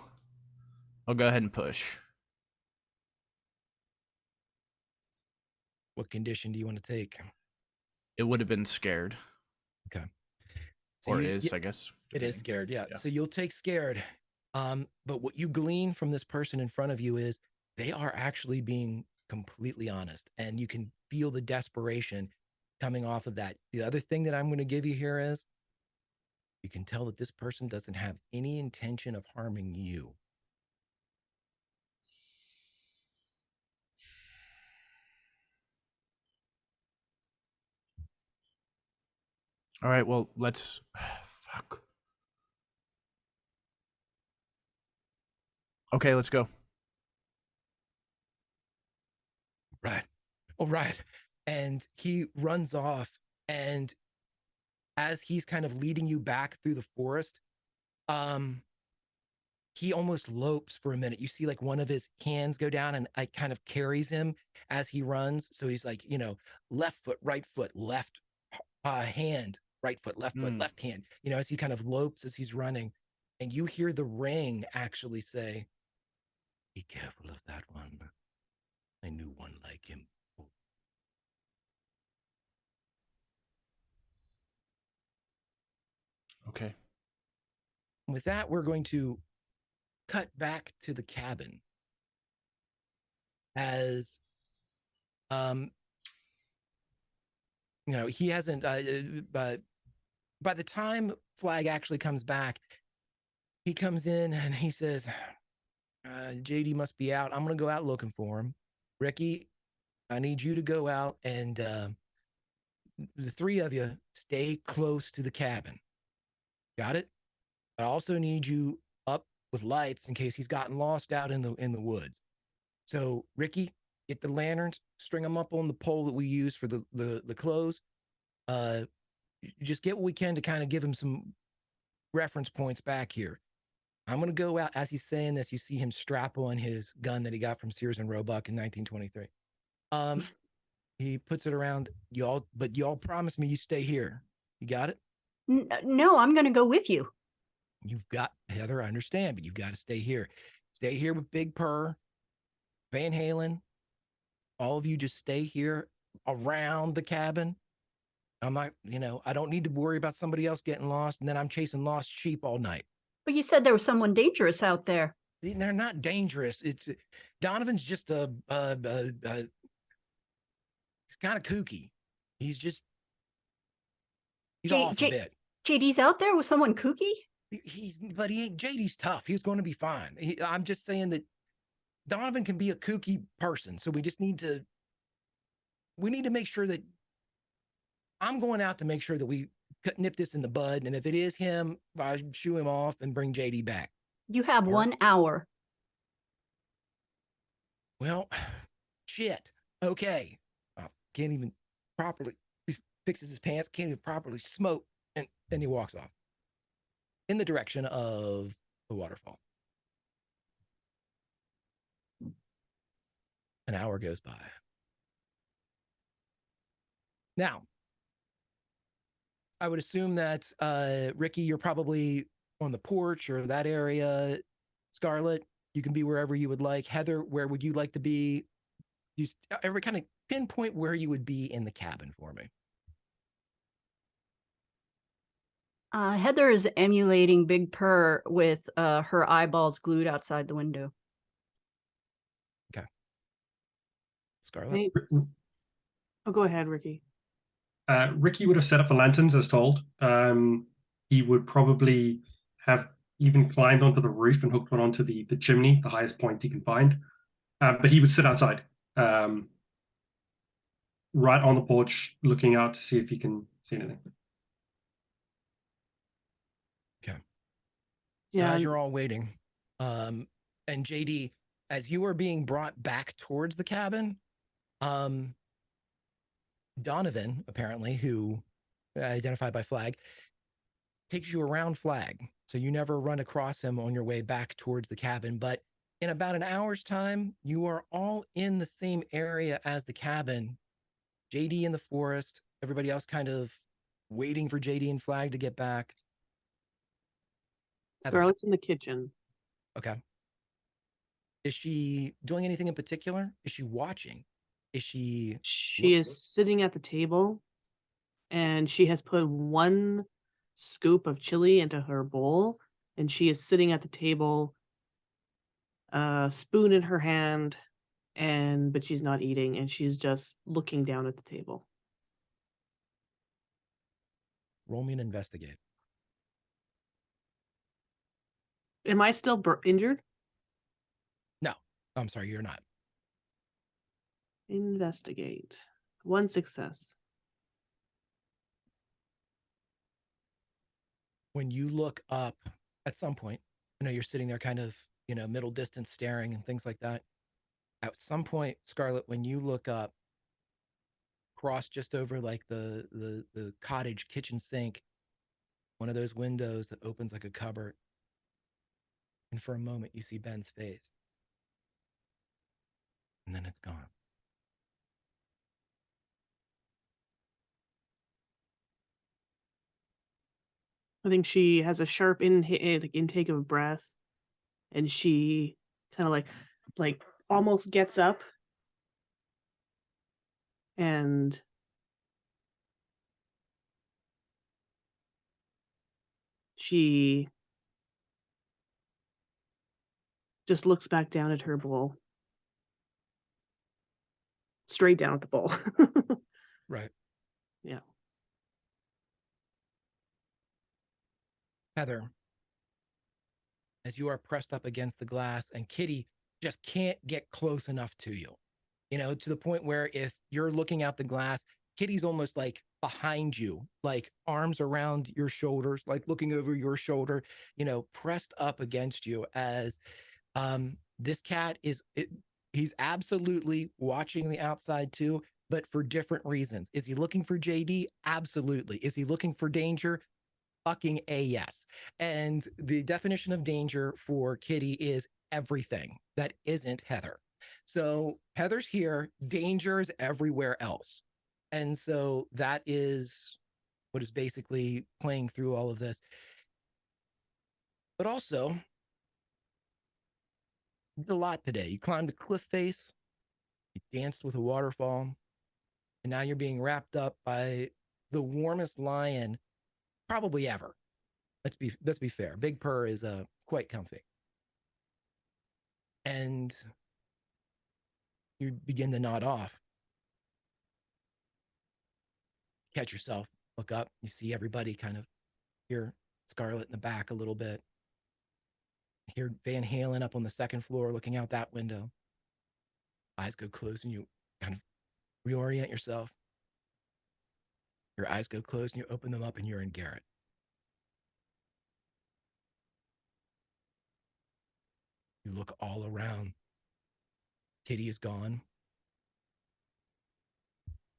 ahead and push. What condition do you want to take? It would have been scared. Okay. Or is, I guess. It is scared, yeah. Yeah. So you'll take scared. But what you glean from this person in front of you is they are actually being completely honest, and you can feel the desperation coming off of that. The other thing that I'm going to give you here is you can tell that this person doesn't have any intention of harming you. All right, well, let's... Fuck. Okay, let's go. Right. All right. And he runs off, and as he's kind of leading you back through the forest, he almost lopes for a minute. You see like one of his hands go down and it kind of carries him as he runs. So he's like, you know, left foot, left hand, right foot, left hand, you know, as he kind of lopes as he's running. And you hear the ring actually say, "Be careful of that one. I knew one like him." Okay. With that, we're going to cut back to the cabin as you know, he hasn't by the time Flag actually comes back, he comes in and he says, JD must be out. I'm gonna go out looking for him. Ricky, I need you to go out and the three of you stay close to the cabin. Got it? I also need you up with lights in case he's gotten lost out in the woods. So Ricky, get the lanterns, string them up on the pole that we use for the clothes. Just get what we can to kind of give him some reference points back here. I'm gonna go out. As he's saying this, you see him strap on his gun that he got from Sears and Roebuck in 1923. He puts it around y'all, but y'all promise me you stay here. You got it? No, I'm going to go with you. You've got, Heather, I understand, but you've got to stay here. Stay here with Big Purr, Van Halen. All of you just stay here around the cabin. I'm not, you know, I don't need to worry about somebody else getting lost, and then I'm chasing lost sheep all night. But you said there was someone dangerous out there. They're not dangerous. It's Donovan's just he's kind of kooky. He's off a bit. JD's out there with someone kooky? But he ain't. JD's tough. He's going to be fine. I'm just saying that Donovan can be a kooky person. So we need to make sure that I'm going out to make sure that we nip this in the bud. And if it is him, I shoo him off and bring JD back. You have 1 hour. Well, shit. Okay. Can't even properly, he fixes his pants, can't even properly smoke. And then he walks off in the direction of the waterfall. An hour goes by. Now, I would assume that, Ricky, you're probably on the porch or that area. Scarlet, you can be wherever you would like. Heather, where would you like to be? Just every kind of pinpoint where you would be in the cabin for me. Heather is emulating Big Purr with her eyeballs glued outside the window. Okay. Scarlet? Oh, go ahead, Ricky. Ricky would have set up the lanterns as told. He would probably have even climbed onto the roof and hooked one onto the chimney, the highest point he can find. But he would sit outside, right on the porch, looking out to see if he can see anything. Okay. So as you're all waiting, and JD, as you are being brought back towards the cabin, Donovan, apparently, who identified by Flag, takes you around Flag. So you never run across him on your way back towards the cabin. But in about an hour's time, you are all in the same area as the cabin. JD in the forest, everybody else kind of waiting for JD and Flag to get back. Heather. Scarlett's in the kitchen. Okay. Is she doing anything in particular? Is she watching? Is she? She is sitting at the table, and she has put one scoop of chili into her bowl, and she is sitting at the table, spoon in her hand, but she's not eating, and she's just looking down at the table. Roll me an investigate. Am I still injured? No, I'm sorry, you're not. Investigate. 1 success. When you look up at some point, I know you're sitting there kind of, middle distance staring and things like that. At some point, Scarlett, when you look up, cross just over like the cottage kitchen sink, one of those windows that opens like a cupboard. And for a moment, you see Ben's face. And then it's gone. I think she has a sharp intake of breath, and she kind of like almost gets up, and she just looks back down at her bowl. Straight down at the bowl. Right. Yeah. Heather, as you are pressed up against the glass, and Kitty just can't get close enough to you, to the point where if you're looking out the glass, Kitty's almost like behind you, like arms around your shoulders, like looking over your shoulder, pressed up against you as this cat he's absolutely watching the outside too, but for different reasons. Is he looking for JD? Absolutely. Is he looking for danger? Fucking a yes. And the definition of danger for Kitty is everything that isn't Heather. So Heather's here, danger is everywhere else. And so that is what is basically playing through all of this. But also, you did a lot today. You climbed a cliff face, you danced with a waterfall, and now you're being wrapped up by the warmest lion probably ever. Let's be fair. Big Purr is quite comfy. And you begin to nod off. Catch yourself, look up, you see everybody kind of hear Scarlett in the back a little bit. Hear Van Halen up on the second floor looking out that window. Eyes go closed and you kind of reorient yourself. Your eyes go closed and you open them up and you're in Garrett. You look all around. Kitty is gone.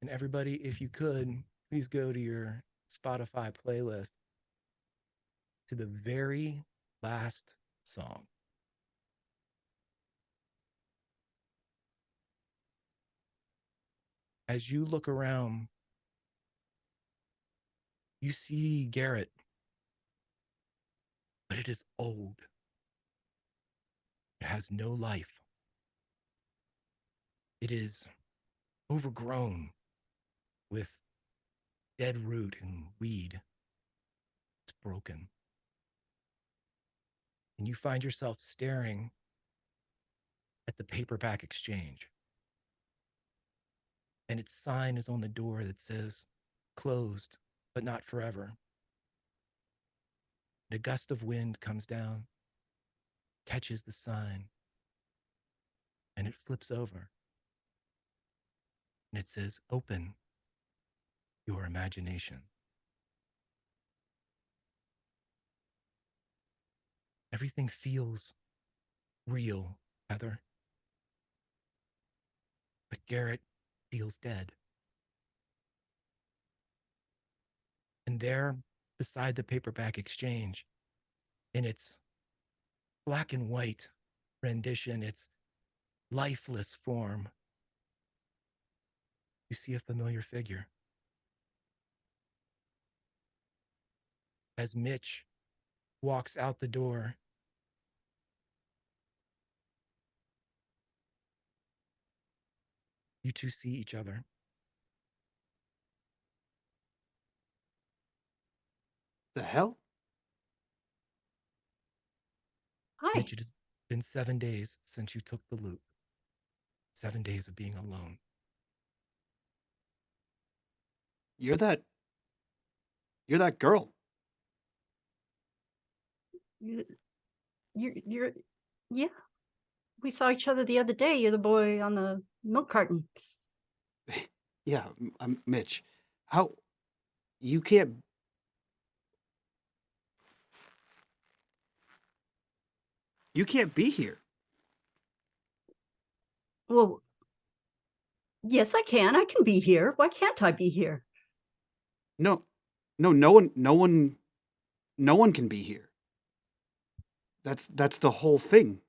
And everybody, if you could, please go to your Spotify playlist to the very last song. As you look around, you see Garrett, but it is old. It has no life. It is overgrown with dead root and weed. It's broken. And you find yourself staring at the paperback exchange. And its sign is on the door that says, closed, but not forever. And a gust of wind comes down, catches the sign, and it flips over. And it says, open your imagination. Everything feels real, Heather. But Garrett feels dead. And there, beside the paperback exchange, in its black and white rendition, its lifeless form, you see a familiar figure. As Mitch walks out the door, you two see each other. The hell? Hi. Mitch, it has been 7 days since you took the loop. 7 days of being alone. You're that girl. You're yeah. We saw each other the other day. You're the boy on the milk carton. Yeah, I'm Mitch. How you can't be here. Well, yes, I can. I can be here. Why can't I be here? No, no one can be here. That's the whole thing.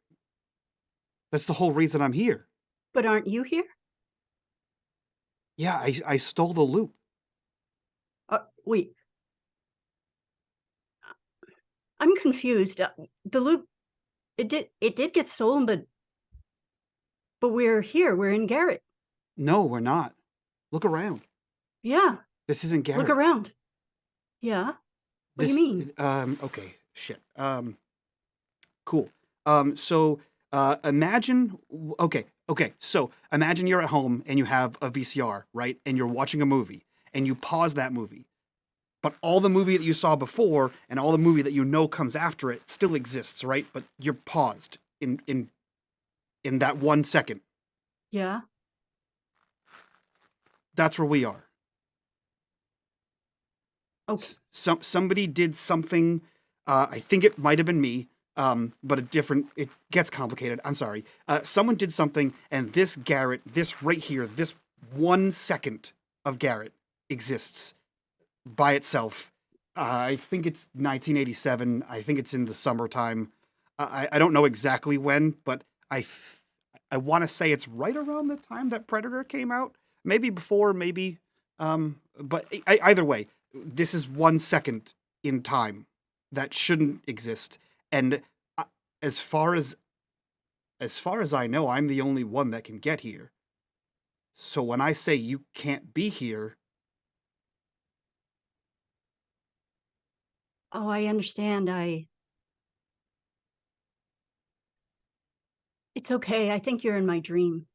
That's the whole reason I'm here. But aren't you here? Yeah, I stole the loop. Wait. I'm confused. The loop, it did get stolen, but we're here. We're in Garrett. No, we're not. Look around. Yeah. This isn't Garrett. Look around. Yeah. What do you mean? Okay, shit. Cool. So imagine. Okay. So imagine you're at home and you have a VCR, right? And you're watching a movie, and you pause that movie, but all the movie that you saw before and all the movie that you know comes after it still exists, right? But you're paused in that 1 second. Yeah. That's where we are. Okay. Somebody did something. I think it might have been me. But it gets complicated. I'm sorry. Someone did something, and this Garrett, this right here, this 1 second of Garrett exists by itself. I think it's 1987. I think it's in the summertime. I don't know exactly when, but I want to say it's right around the time that Predator came out. Maybe before, maybe. But either way, this is 1 second in time that shouldn't exist. And as far as I know, I'm the only one that can get here. So when I say you can't be here, Oh, I understand. It's okay. I think you're in my dream.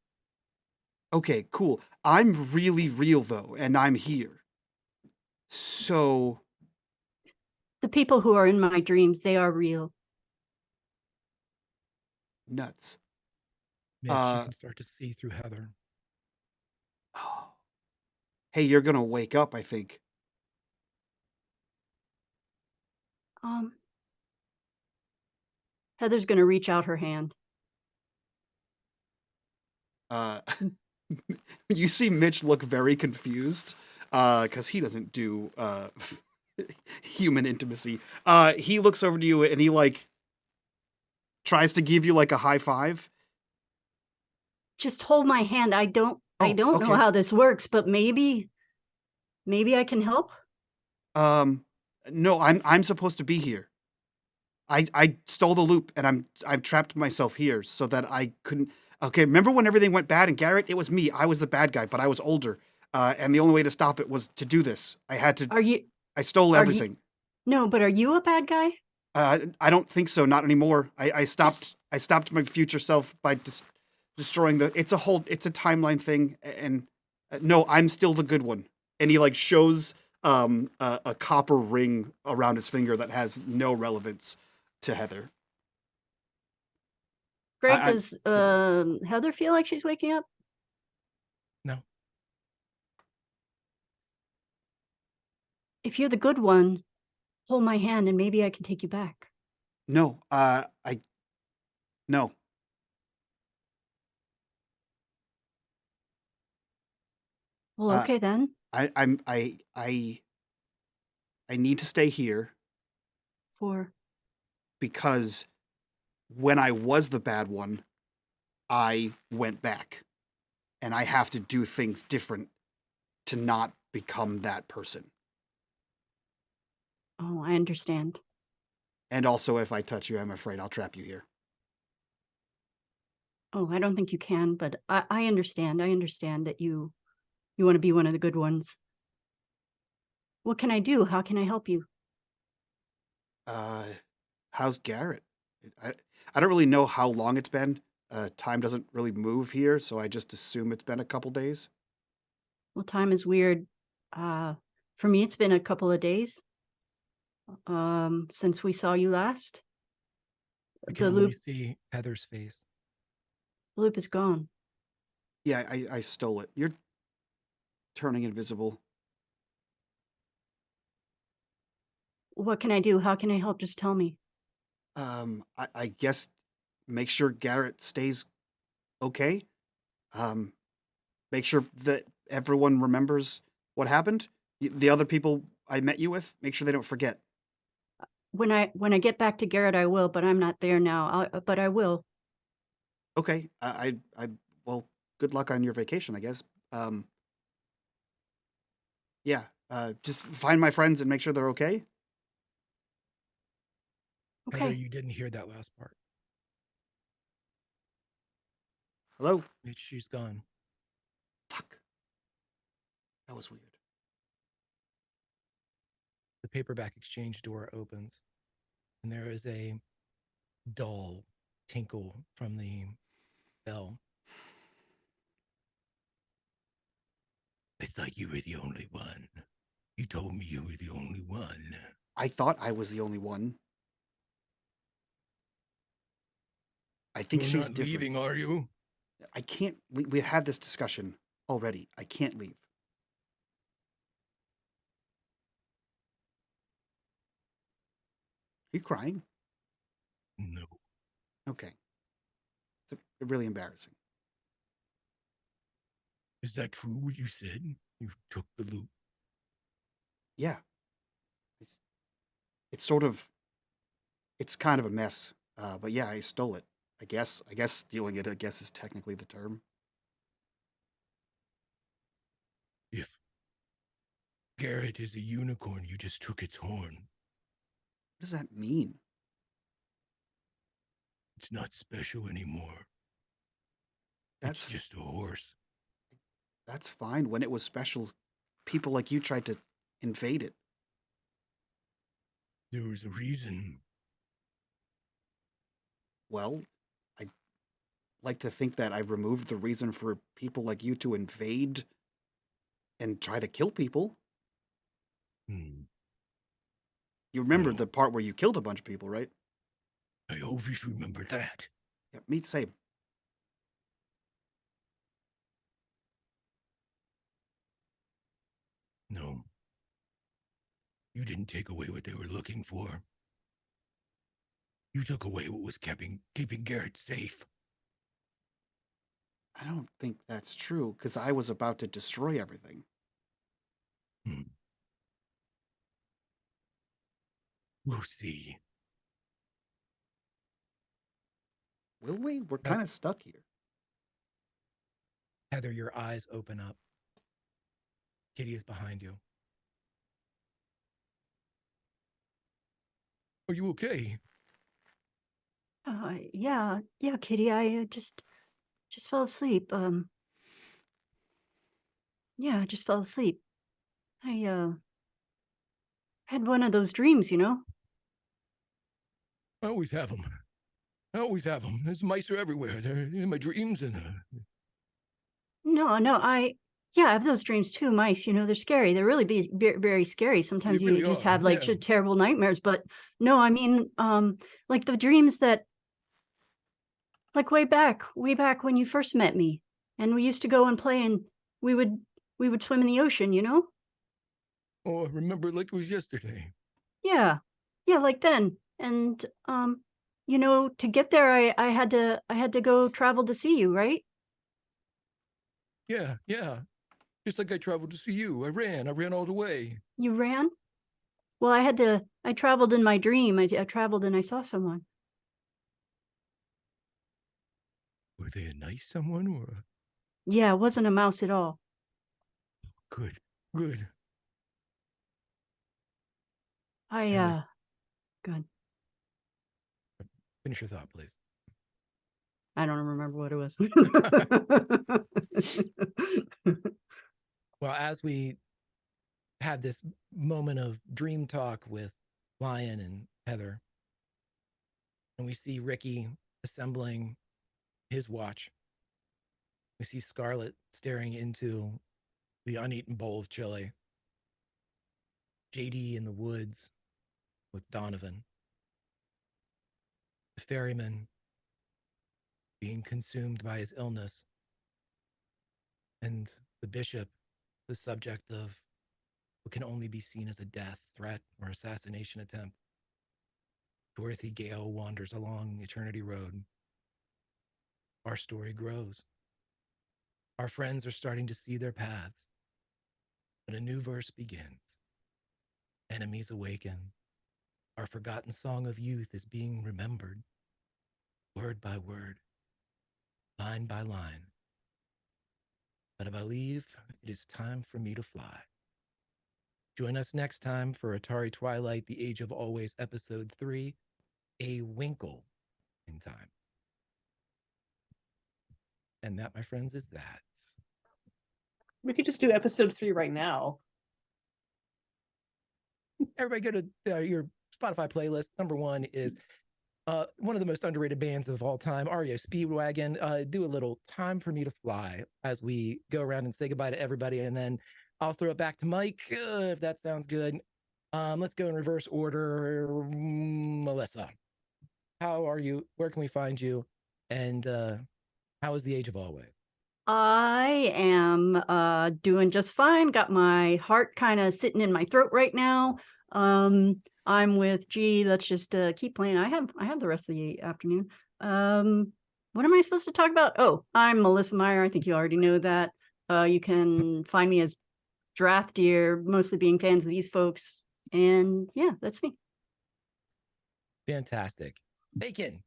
okay, cool. I'm really real though, and I'm here. So The people who are in my dreams, they are real. nuts. Mitch, you can start to see through Heather. Oh. Hey, you're gonna wake up, I think. Heather's gonna reach out her hand. You see Mitch look very confused, because he doesn't do human intimacy. He looks over to you and he like tries to give you like a high five. Just hold my hand. I don't Oh, know okay. how this works, but maybe I can help. No, I'm supposed to be here. I stole the loop and I've trapped myself here so that I couldn't. Okay, remember when everything went bad in Garrett? It was me. I was the bad guy, but I was older. And the only way to stop it was to do this. I had to. I stole everything. No, but are you a bad guy? I don't think so. Not anymore. I stopped. I stopped my future self by destroying the. It's a timeline thing. And no, I'm still the good one. And he like shows a copper ring around his finger that has no relevance to Heather. Greg, does Heather feel like she's waking up? No. If you're the good one, hold my hand and maybe I can take you back. No, no. Well, okay then. I I need to stay here For because when I was the bad one, I went back. And I have to do things different to not become that person. oh, I understand. And also, if I touch you, I'm afraid I'll trap you here. Oh, I don't think you can, but I understand. I understand that you want to be one of the good ones. What can I do? How can I help you? How's Garrett? I don't really know how long it's been. Time doesn't really move here, so I just assume it's been a couple days. Well, time is weird. For me, it's been a couple of days. Since we saw you last. You can The only loop see Heather's face. is gone. Yeah, I stole it. You're turning invisible. What can I do? How can I help? Just tell me. I guess make sure Garrett stays okay. Make sure that everyone remembers what happened. The other people I met you with, make sure they don't forget. When I get back to Garrett, I will, but I'm not there now. But I will. Okay. Well, good luck on your vacation, I guess. Yeah. Just find my friends and make sure they're okay. Okay. Heather, you didn't hear that last part. Hello? She's gone. Fuck. That was weird. The paperback exchange door opens, and there is a dull tinkle from the bell. I thought you were the only one. You told me you were the only one. I thought I was the only one. I think You're she's not different. leaving, are you? I can't. We had this discussion already. I can't leave. Are you crying? No. Okay. It's really embarrassing. Is that true what you said? You took the loop. Yeah. It's sort of. It's kind of a mess. But yeah, I stole it. I guess stealing it, is technically the term. If Garrett is a unicorn, you just took its horn. What does that mean? It's not special anymore. That's It's just a horse. That's fine. When it was special, people like you tried to invade it. There was a reason. Well, I like to think that I removed the reason for people like you to invade and try to kill people. You remember the part where you killed a bunch of people, right? I always remember that. Yeah, me same. No. You didn't take away what they were looking for. You took away what was keeping Garrett safe. I don't think that's true, because I was about to destroy everything. We'll see. Will we? We're kind of stuck here. Heather, your eyes open up. Kitty is behind you. Are you okay? Yeah, Kitty. I just fell asleep. Yeah, I just fell asleep. I had one of those dreams, you know. I always have them. There's mice are everywhere. They're in my dreams and. No, I have those dreams too. Mice, you know, they're scary. They're really very scary. Sometimes really you just are, have like yeah. terrible nightmares. But no, I mean, like the dreams that, like way back when you first met me, and we used to go and play, and we would swim in the ocean, you know. Oh, I remember it like it was yesterday. Yeah, like then, and you know, to get there, I had to go travel to see you, right? Yeah. Just like I traveled to see you. I ran all the way. You ran? Well, I traveled in my dream. I traveled and I saw someone. Were they a nice someone or Yeah, it wasn't a mouse at all. good? Good. Good. Finish your thought, please. I don't remember what it was. Well, as we had this moment of dream talk with Lion and Heather, and we see Ricky assembling his watch, we see Scarlet staring into the uneaten bowl of chili, JD in the woods with Donovan, the ferryman being consumed by his illness, and the bishop, the subject of what can only be seen as a death threat or assassination attempt. Dorothy Gale wanders along Eternity Road. Our story grows. Our friends are starting to see their paths. And a new verse begins. Enemies awaken. Our forgotten song of youth is being remembered, word by word, line by line. But I believe it is time for me to fly. Join us next time for Atari Twilight, The Age of Always, Episode 3, A Winkle in Time. And that, my friends, is that. We could just do episode 3 right now. Everybody go to your Spotify playlist. Number 1 is one of the most underrated bands of all time, REO Speedwagon. Do a little Time for Me to Fly as we go around and say goodbye to everybody. And then I'll throw it back to Mike, if that sounds good. Let's go in reverse order. Melissa, how are you? Where can we find you? And how is The Age of Always? I am doing just fine. Got my heart kind of sitting in my throat right now. I'm with G. Let's just keep playing. I have the rest of the afternoon. What am I supposed to talk about? Oh, I'm Melissa Meyer. I think you already know that. You can find me as Draftier, mostly being fans of these folks. And yeah, that's me. Fantastic. Bacon.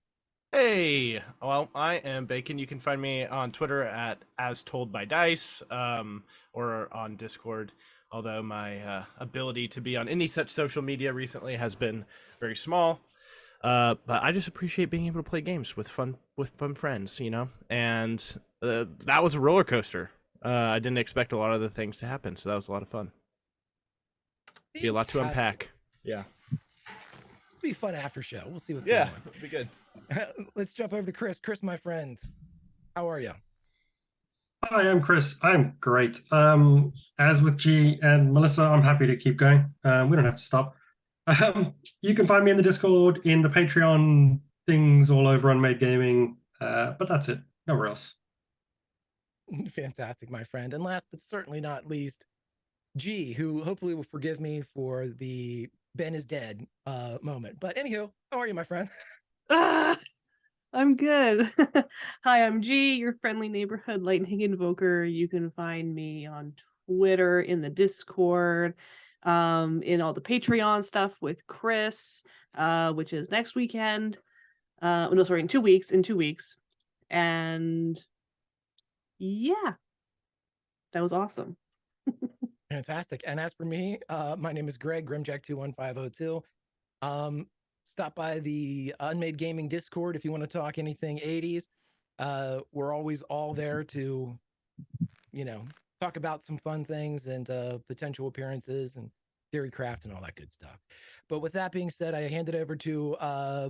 Hey, well, I am Bacon. You can find me on Twitter at As Told by Dice, or on Discord. Although my ability to be on any such social media recently has been very small, but I just appreciate being able to play games with fun friends, you know. And that was a roller coaster. I didn't expect a lot of the things to happen, so that was a lot of fun. Be a lot to unpack. Yeah. It'll be a fun after show. We'll see what's going on. It'll be good. Let's jump over to Chris. Chris, my friend, how are you? Hi, I'm Chris. I'm great. As with G and Melissa, I'm happy to keep going. We don't have to stop. You can find me in the Discord, in the Patreon, things all over unMadeGaming. But that's it. Nowhere else. Fantastic, my friend. And last but certainly not least, G, who hopefully will forgive me for the Ben is dead moment. But anywho, how are you, my friend? I'm good. Hi, I'm G, your friendly neighborhood lightning invoker. You can find me on Twitter, in the Discord, in all the Patreon stuff with Chris, which is next weekend. No, sorry, in 2 weeks. And yeah, that was awesome. Fantastic. And as for me, my name is Greg, Grimjack21502. Stop by the unMadeGaming Discord if you want to talk anything 80s. We're always all there to, you know, talk about some fun things and potential appearances and theory craft and all that good stuff. But with that being said, I hand it over to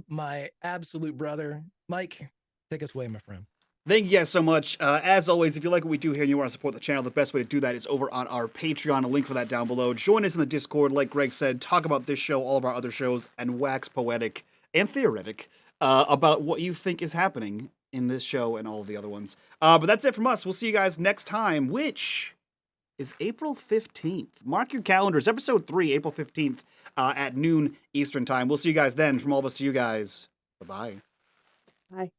my absolute brother, Mike. Take us away, my friend. Thank you guys so much. As always, if you like what we do here and you want to support the channel, the best way to do that is over on our Patreon. A link for that down below. Join us in the Discord, like Greg said, talk about this show, all of our other shows, and wax poetic and theoretic about what you think is happening in this show and all of the other ones. But that's it from us. We'll see you guys next time, which is April 15th. Mark your calendars. Episode 3, April 15th at noon Eastern time. We'll see you guys then. From all of us to you guys, bye-bye. Bye.